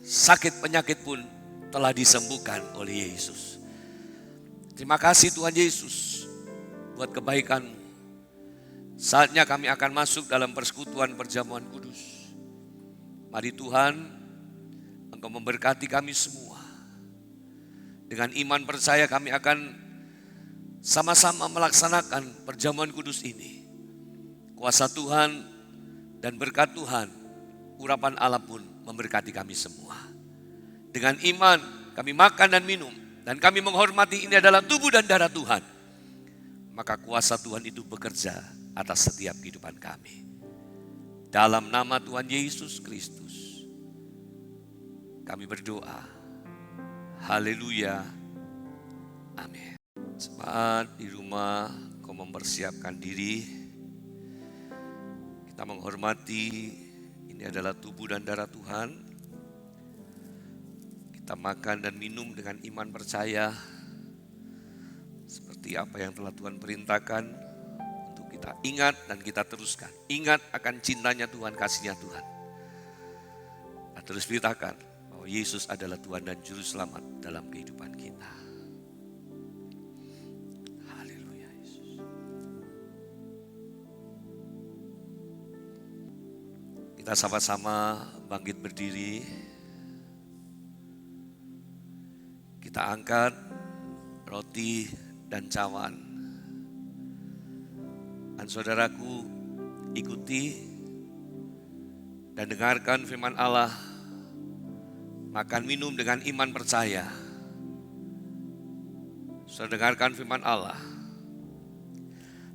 sakit penyakit pun telah disembuhkan oleh Yesus. Terima kasih Tuhan Yesus buat kebaikan-Mu. Saatnya kami akan masuk dalam persekutuan perjamuan kudus. Mari Tuhan, Engkau memberkati kami semua. Dengan iman percaya kami akan sama-sama melaksanakan perjamuan kudus ini. Kuasa Tuhan dan berkat Tuhan, urapan Allah pun memberkati kami semua. Dengan iman kami makan dan minum, dan kami menghormati ini adalah tubuh dan darah Tuhan. Maka kuasa Tuhan itu bekerja atas setiap kehidupan kami. Dalam nama Tuhan Yesus Kristus, kami berdoa. Haleluya. Amin. Saat di rumah kau mempersiapkan diri, kita menghormati ini adalah tubuh dan darah Tuhan. Kita makan dan minum dengan iman percaya, seperti apa yang telah Tuhan perintahkan untuk kita ingat dan kita teruskan. Ingat akan cintanya Tuhan, kasihnya Tuhan. Kita terus beritakan bahwa Yesus adalah Tuhan dan Juru Selamat dalam kehidupan kita. Haleluya Yesus. Kita sama-sama bangkit berdiri. Kita angkat roti dan cawan. Dan saudaraku, ikuti dan dengarkan firman Allah. Makan minum dengan iman percaya. Saudara dengarkan firman Allah.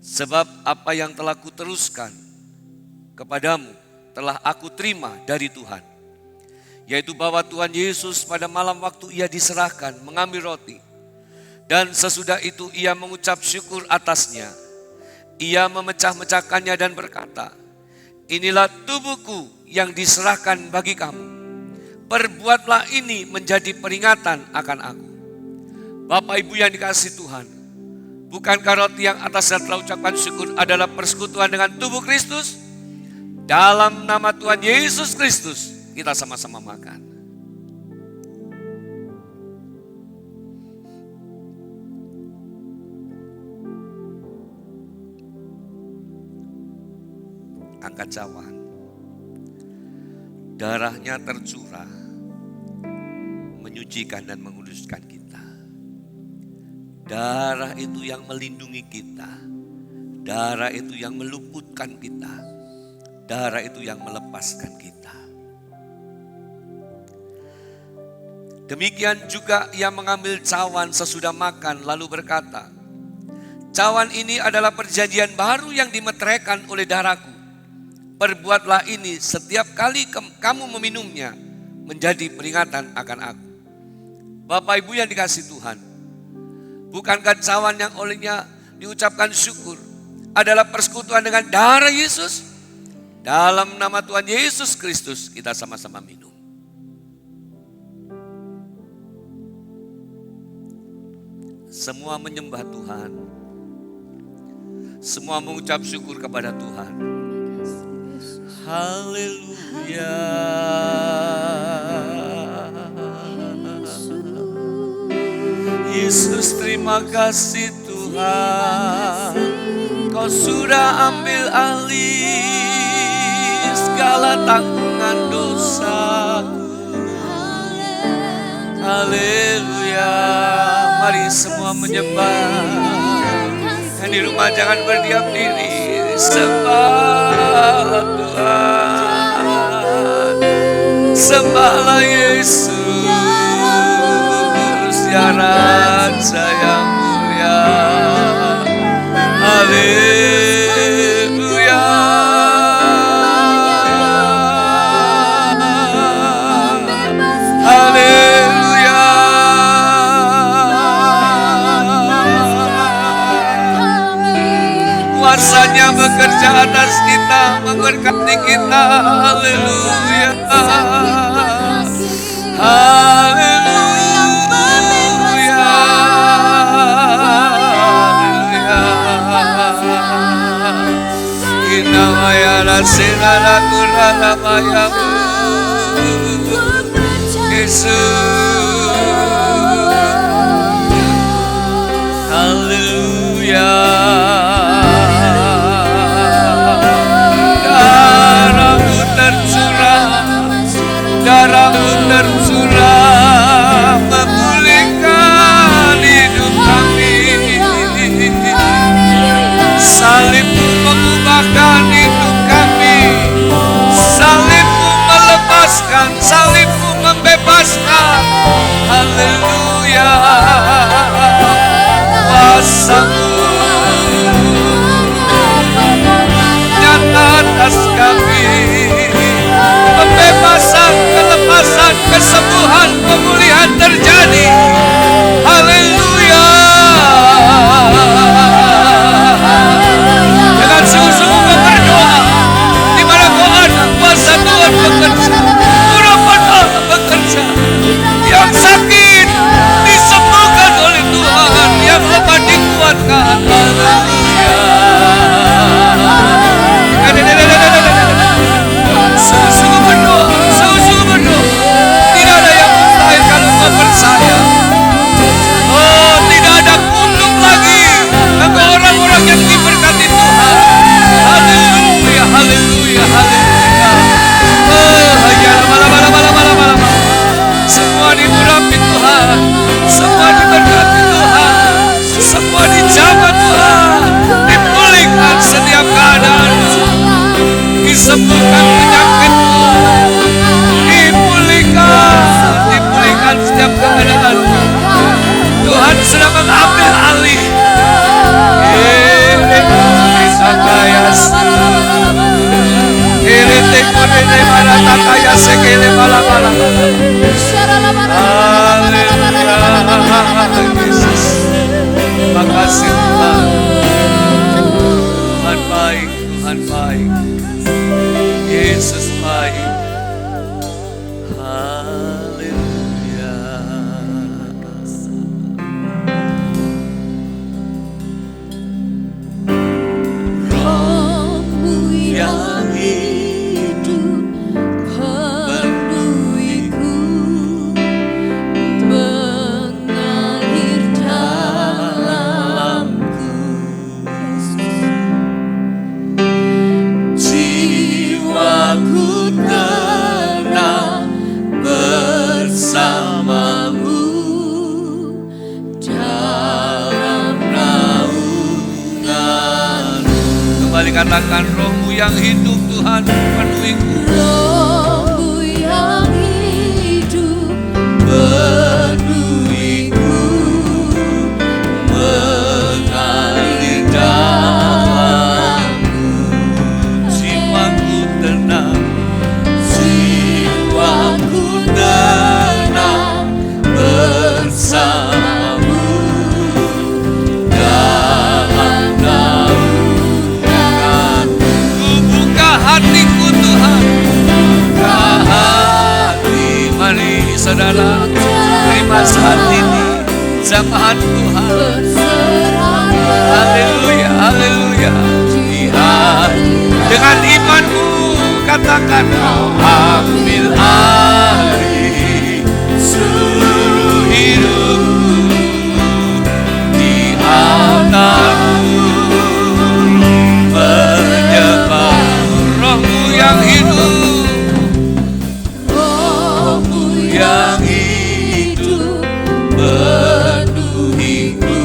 Sebab apa yang telah kuteruskan kepadamu telah aku terima dari Tuhan. Yaitu bahwa Tuhan Yesus pada malam waktu ia diserahkan mengambil roti. Dan sesudah itu ia mengucap syukur atasnya. Ia memecah-mecahkannya dan berkata, inilah tubuhku yang diserahkan bagi kamu. Perbuatlah ini menjadi peringatan akan aku. Bapak Ibu yang dikasihi Tuhan, bukankah roti yang atas dan telah ucapkan syukur adalah persekutuan dengan tubuh Kristus? Dalam nama Tuhan Yesus Kristus, kita sama-sama makan. Angkat cawan. Darahnya tercurah, menyucikan dan menguduskan kita. Darah itu yang melindungi kita. Darah itu yang meluputkan kita. Darah itu yang melepaskan kita. Demikian juga ia mengambil cawan sesudah makan lalu berkata, cawan ini adalah perjanjian baru yang dimeteraikan oleh darahku. Perbuatlah ini setiap kali kamu meminumnya menjadi peringatan akan aku. Bapak Ibu yang dikasihi Tuhan, bukankah cawan yang olehnya diucapkan syukur adalah persekutuan dengan darah Yesus? Dalam nama Tuhan Yesus Kristus kita sama-sama minum. Semua menyembah Tuhan. Semua mengucap syukur kepada Tuhan. Haleluya. Yesus, terima kasih Tuhan. Kau sudah ambil alih segala tanggungan dosaku. Haleluya. Mari semua menyembah. Yang di rumah jangan berdiam diri. Sembahlah Tuhan. Sembahlah Yesus, ya Raja yang mulia. Haleluya. Haleluya. Kuasanya bekerja atas kita, memberkati kita. Haleluya. Haleluya. Inamaya rasina kurana mayamu Yesus. Haleluya. Darahmu tercurah, darahmu tercurah, memulihkan hidup kami. Salibmu mengubahkan hidup kami. Salibmu melepaskan, salibmu membebaskan. Mari katakan rohmu yang hidup Tuhan penuhiku. Rohmu yang hidup Penuhiku, mengalir dalamku. Jiwaku tenang, jiwaku tenang bersamamu. Dalam naunganmu, ku buka hatiku Tuhan, buka hati. Mari saudara, terima saat ini jamahan Tuhan. Haleluya, haleluya. Lihat dengan imanmu, katakan kau ambil alih seluruh hidupku. Di altarmu menyembah rohmu yang hidup, rohmu yang hidup penuhiku,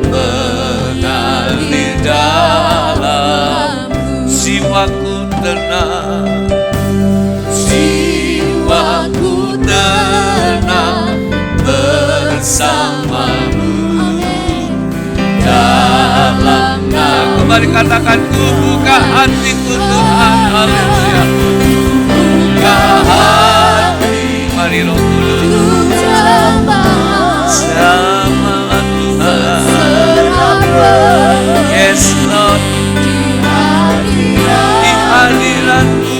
mengalir dalamku. Jiwaku tenang, jiwaku tenang bersamamu. Dalam nama, kembali katakan, ku buka hatiku Tuhan. Haleluya, buka hati. Mari Roh Kudus, jamaah Tuhan. Yes Lord, di hadiratmu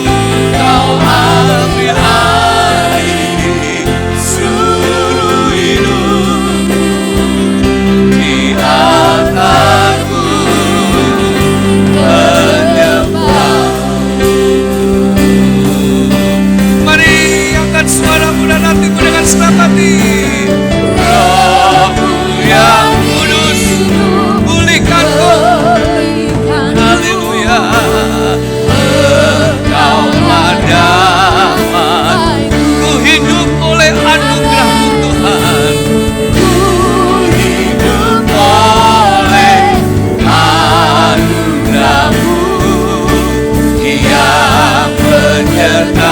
kau ambil alih seluruh hidupku. Di altarmu menyembahmu. Mari angkat suaramu dan hatimu dengan senang hati. Rohmu yang kudus, pulihkanku. Haleluya, Engkaulah damai. Ku hidup oleh anugerah-Mu Tuhan. Ku hidup oleh anugerah-Mu yang menyertaiku,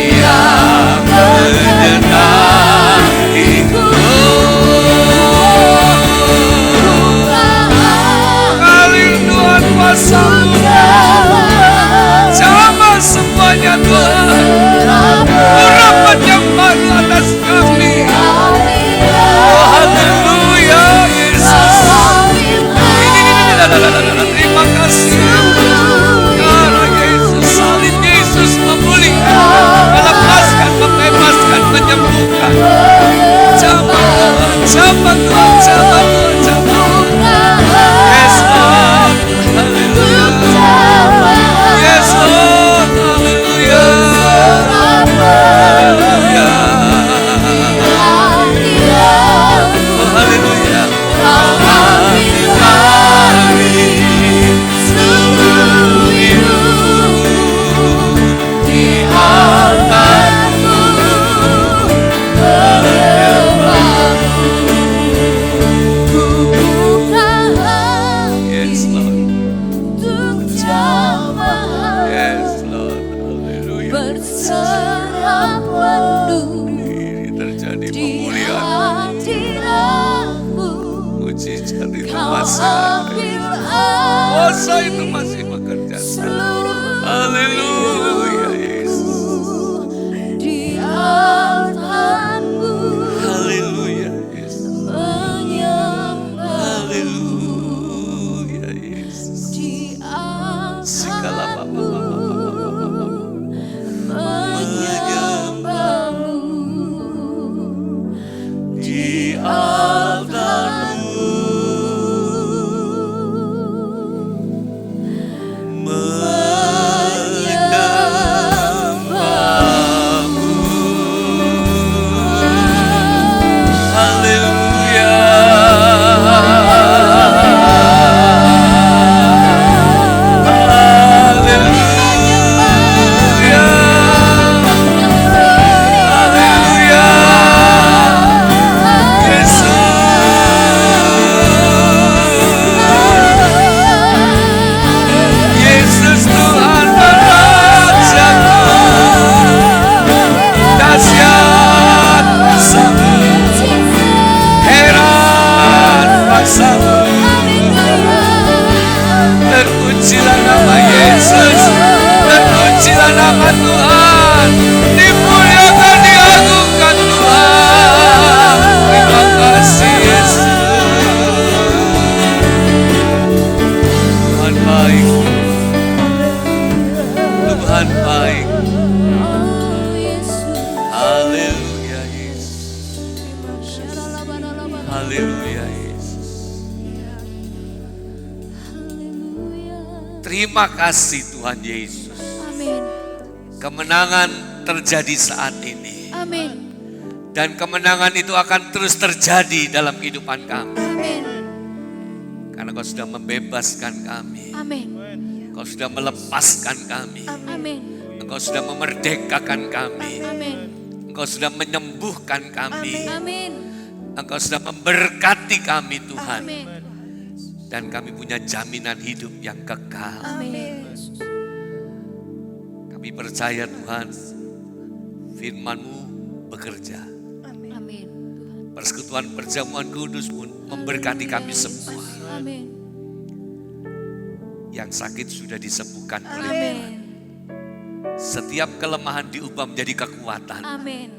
yang menyertaiku. Ngalir Tuhan kuasa-Mu, jamah semuanya Tuhan. Urapan yang baru atas kami. Oh haleluya Yesus. Terima kasih karena Yesus, salib Yesus memulihkan, melepaskan, membebaskan, menyembuhkan. Jamah Tuhan, jamah Tuhan, jamah Tuhan, jamah Tuhan. Yes Lord, haleluya. Yes Lord, haleluya. Haleluya. Oh haleluya. Kau ambil alih seluruh hidup. Di altarmu menyembahmu. Ku buka hati. Yes Lord. Untuk jamaah. Yes Lord. Haleluya. Berserah penuh. Ini terjadi pemulihan. Mujizat itu masih ada. Kuasa itu masih bekerja. Haleluya Yesus. Di altarmu Haleluya Yesus. menyembah. Haleluya Yesus. Di Segala altarmu menyembahmu. di altarmu. Terima kasih Tuhan Yesus. Amin. Kemenangan terjadi saat ini. Amin. Dan kemenangan itu akan terus terjadi dalam kehidupan kami. Amin. Karena Kau sudah membebaskan kami. Amin. Kau sudah melepaskan kami. Amin. Engkau sudah memerdekakan kami. Amin. Engkau sudah menyembuhkan kami. Amin. Engkau sudah memberkati kami Tuhan. Amin. Dan kami punya jaminan hidup yang kekal. Amin. Kami percaya Tuhan, firman-Mu bekerja. Amin. Persekutuan perjamuan kudus pun memberkati kami semua. Amin. Yang sakit sudah disembuhkan oleh Amin. Tuhan. Setiap kelemahan diubah menjadi kekuatan. Amin.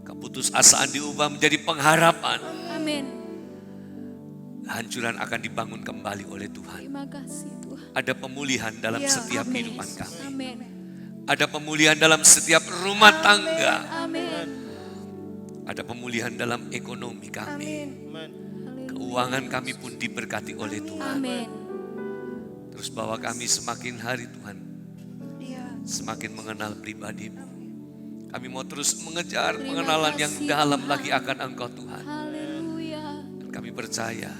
Keputusasaan diubah menjadi pengharapan. Amin. Hancuran akan dibangun kembali oleh Tuhan. Terima kasih Tuhan. Ada pemulihan dalam setiap kehidupan kami. Amin. Ada pemulihan dalam setiap rumah tangga. Amin. Ada pemulihan dalam ekonomi kami. Amin. Keuangan kami pun diberkati oleh Tuhan. Amin. Terus bawa kami semakin hari Tuhan, semakin mengenal pribadi-Mu. Kami mau terus mengejar Terima pengenalan yang kasih, dalam Tuhan. lagi akan Engkau Tuhan. Haleluya. Dan kami percaya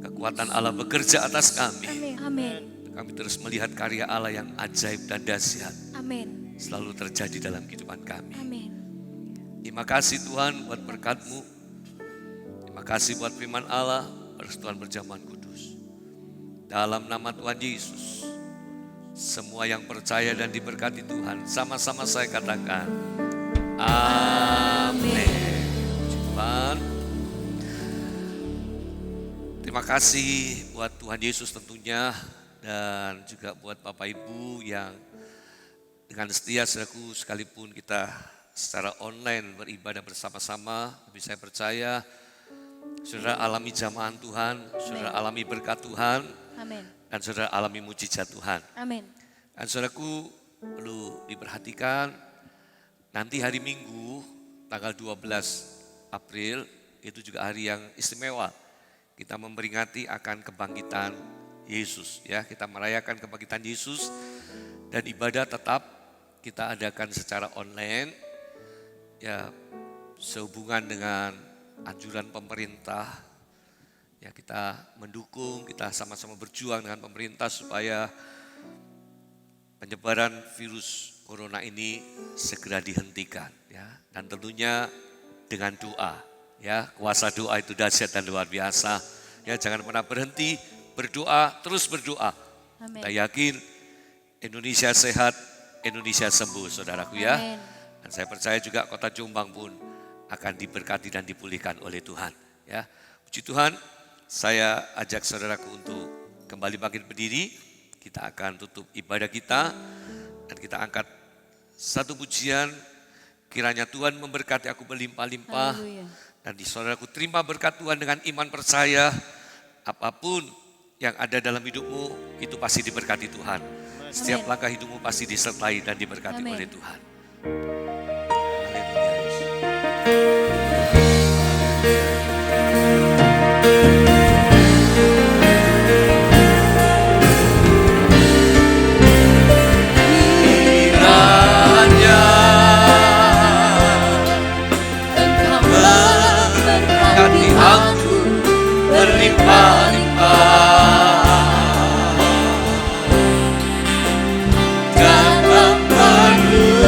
kekuatan Allah bekerja atas kami. Amin. Kami terus melihat karya Allah yang ajaib dan dahsyat Amin. selalu terjadi dalam kehidupan kami. Amin. Terima kasih Tuhan buat berkat-Mu. Terima kasih buat firman Allah, persekutuan perjamuan kudus. Dalam nama Tuhan Yesus, semua yang percaya dan diberkati Tuhan, sama-sama saya katakan, amin. Tuhan, terima kasih buat Tuhan Yesus tentunya, dan juga buat Bapak Ibu yang dengan setia saudaraku, sekalipun kita secara online beribadah bersama-sama, tapi saya percaya saudara alami jamahan Tuhan, saudara alami berkat Tuhan, Amin. dan saudara alami mujizat Tuhan. Amin. Dan saudaraku perlu diperhatikan, nanti hari Minggu tanggal 12 April itu juga hari yang istimewa. Kita memperingati akan kebangkitan Yesus, ya. Kita merayakan kebangkitan Yesus, dan ibadah tetap kita adakan secara online, ya, sehubungan dengan anjuran pemerintah. Ya, kita mendukung, kita sama-sama berjuang dengan pemerintah supaya penyebaran virus corona ini segera dihentikan, ya. Dan tentunya dengan doa, ya. Kuasa doa itu dahsyat dan luar biasa. Ya, jangan pernah berhenti berdoa, terus berdoa. Amin. Kita yakin Indonesia sehat, Indonesia sembuh, saudaraku, ya. Amin. Dan saya percaya juga kota Jombang pun akan diberkati dan dipulihkan oleh Tuhan, ya. Puji Tuhan. Saya ajak saudaraku untuk kembali bangkit berdiri. Kita akan tutup ibadah kita dan kita angkat satu pujian. Kiranya Tuhan memberkati aku berlimpah-limpah. Haleluya. Dan di saudaraku terima berkat Tuhan dengan iman percaya. Apapun yang ada dalam hidupmu itu pasti diberkati Tuhan. Setiap langkah hidupmu pasti disertai dan diberkati Amin. oleh Tuhan. Haleluya. Dan memperluas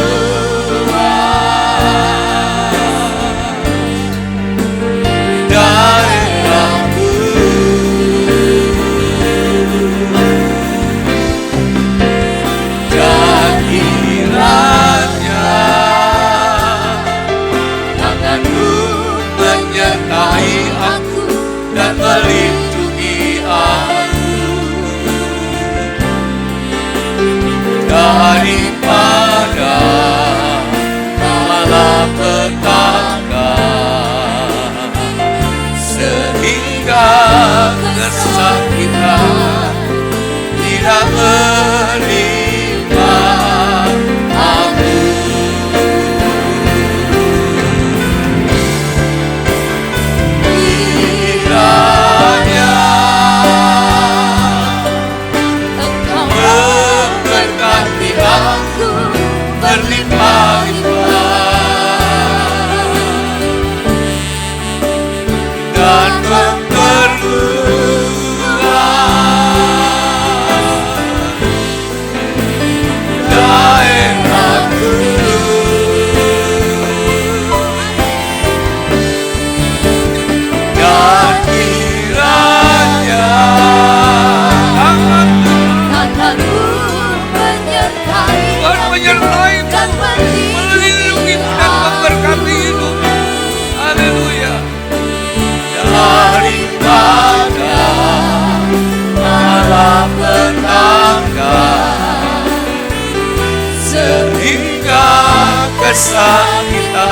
kita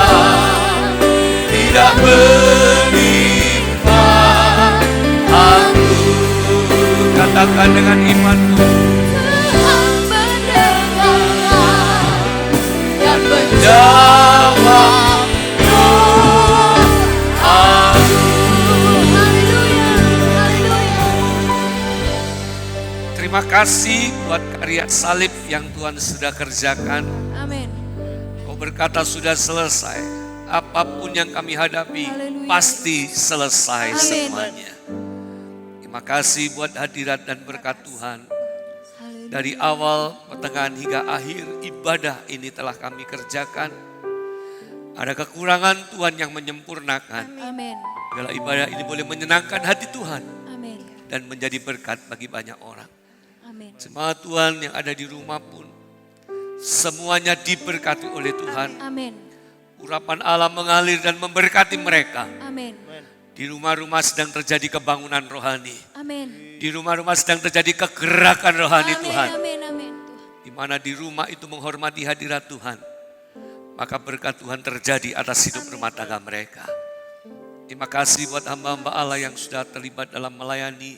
tidak menimpa aku. Katakan dengan imanmu. Tuhan mendengarkan dan Jawab doaku. Haleluya, haleluya. Terima kasih buat karya salib yang Tuhan sudah kerjakan. Amin. Kau berkata sudah selesai. Apapun yang kami hadapi Haleluya. pasti selesai Amin. semuanya. Terima kasih buat hadirat dan berkat Tuhan. Haleluya. Dari awal, pertengahan hingga akhir ibadah ini telah kami kerjakan. Ada kekurangan, Tuhan yang menyempurnakan. Amin. Segala ibadah ini boleh menyenangkan hati Tuhan Amin. dan menjadi berkat bagi banyak orang. Amin. Jemaat Tuhan yang ada di rumah pun semuanya diberkati oleh Tuhan. Amin. Urapan Allah mengalir dan memberkati mereka. Amin. Di rumah-rumah sedang terjadi kebangunan rohani. Amin. Di rumah-rumah sedang terjadi kegerakan rohani Amin. Tuhan. Amin. Amin. Di mana di rumah itu menghormati hadirat Tuhan, maka berkat Tuhan terjadi atas hidup rumah tangga mereka. Terima kasih buat hamba-hamba Allah yang sudah terlibat dalam melayani.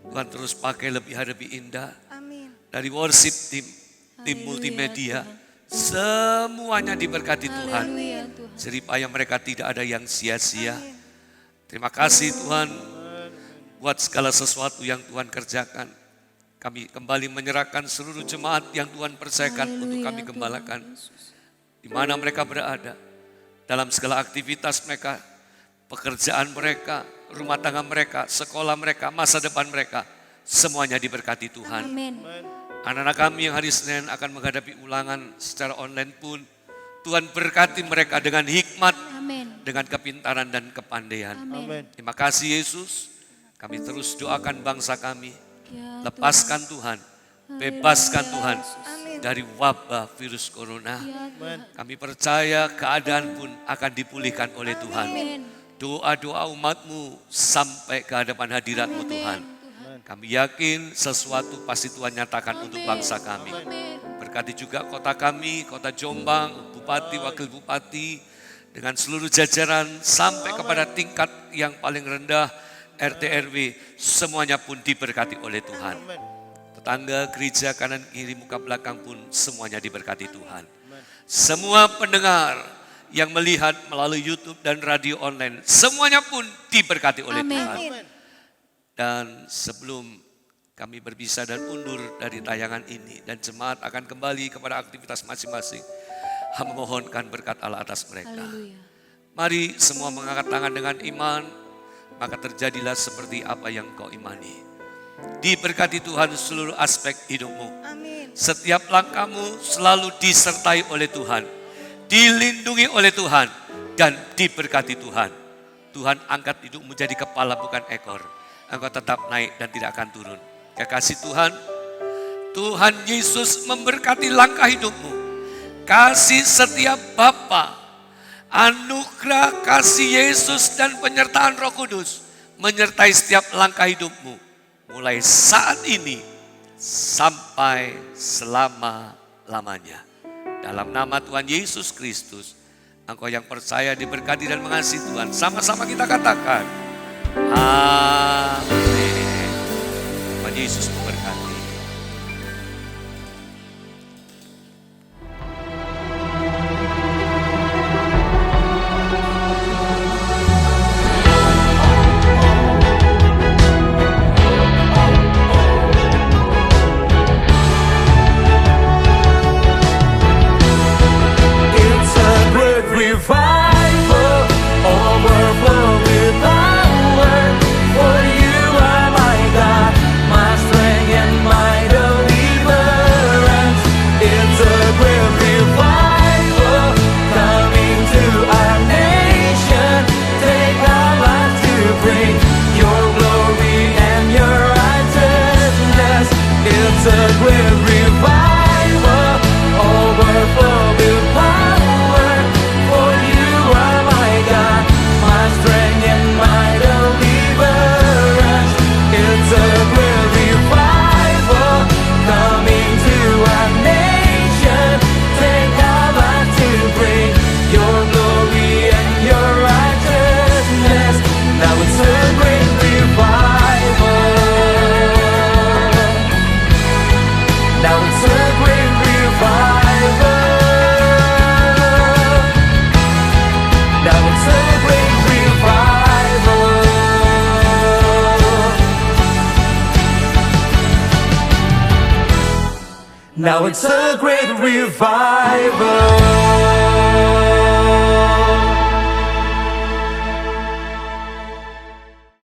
Tuhan terus pakai lebih hari lebih indah. Amin. Dari worship tim Haleluya, multimedia, Tuhan. semuanya diberkati Tuhan. Haleluya, Tuhan. Supaya mereka tidak ada yang sia-sia. Terima kasih Tuhan buat segala sesuatu yang Tuhan kerjakan. Kami kembali menyerahkan seluruh jemaat yang Tuhan percayakan untuk kami Haleluya, gembalakan. Tuhan Yesus. Di mana mereka berada, dalam segala aktivitas mereka, pekerjaan mereka, rumah tangga mereka, sekolah mereka, masa depan mereka, semuanya diberkati Tuhan. Amin. Anak-anak kami yang hari Senin akan menghadapi ulangan secara online pun, Tuhan berkati mereka dengan hikmat, Amin. dengan kepintaran dan kepandaian. Amin. Terima kasih Yesus, kami terus doakan bangsa kami, Ya, lepaskan Tuhan, bebaskan Tuhan Amin. dari wabah virus corona. Ya, Tuhan. Kami percaya keadaan pun akan dipulihkan oleh Tuhan. Amin. Doa-doa umatmu sampai ke hadapan hadiratmu Tuhan. Kami yakin sesuatu pasti Tuhan nyatakan untuk bangsa kami. Amin. Berkati juga kota kami, kota Jombang, bupati, wakil bupati, dengan seluruh jajaran sampai kepada tingkat yang paling rendah, RT RW, semuanya pun diberkati oleh Tuhan. Tetangga, gereja, kanan kiri, muka belakang pun semuanya diberkati Tuhan. Semua pendengar yang melihat melalui YouTube dan radio online, semuanya pun diberkati oleh Amin. Tuhan. Dan sebelum kami berpisah dan undur dari tayangan ini, dan jemaat akan kembali kepada aktivitas masing-masing, memohonkan berkat Allah atas mereka. Haleluya. Mari semua mengangkat tangan dengan iman, maka terjadilah seperti apa yang kau imani. Diberkati Tuhan seluruh aspek hidupmu. Amin. Setiap langkahmu selalu disertai oleh Tuhan, dilindungi oleh Tuhan, dan diberkati Tuhan. Tuhan angkat hidupmu jadi kepala bukan ekor. Engkau tetap naik dan tidak akan turun. Kekasih Tuhan, Tuhan Yesus memberkati langkah hidupmu. Kasih setiap Bapa, anugerah kasih Yesus dan penyertaan Roh Kudus menyertai setiap langkah hidupmu. Mulai saat ini sampai selama-lamanya. Dalam nama Tuhan Yesus Kristus, engkau yang percaya diberkati dan mengasihi Tuhan. Sama-sama kita katakan, amin. Tuhan Yesus memberkati. It's a great revival, overflow with power. For you are my God, my strength Now it's a great revival.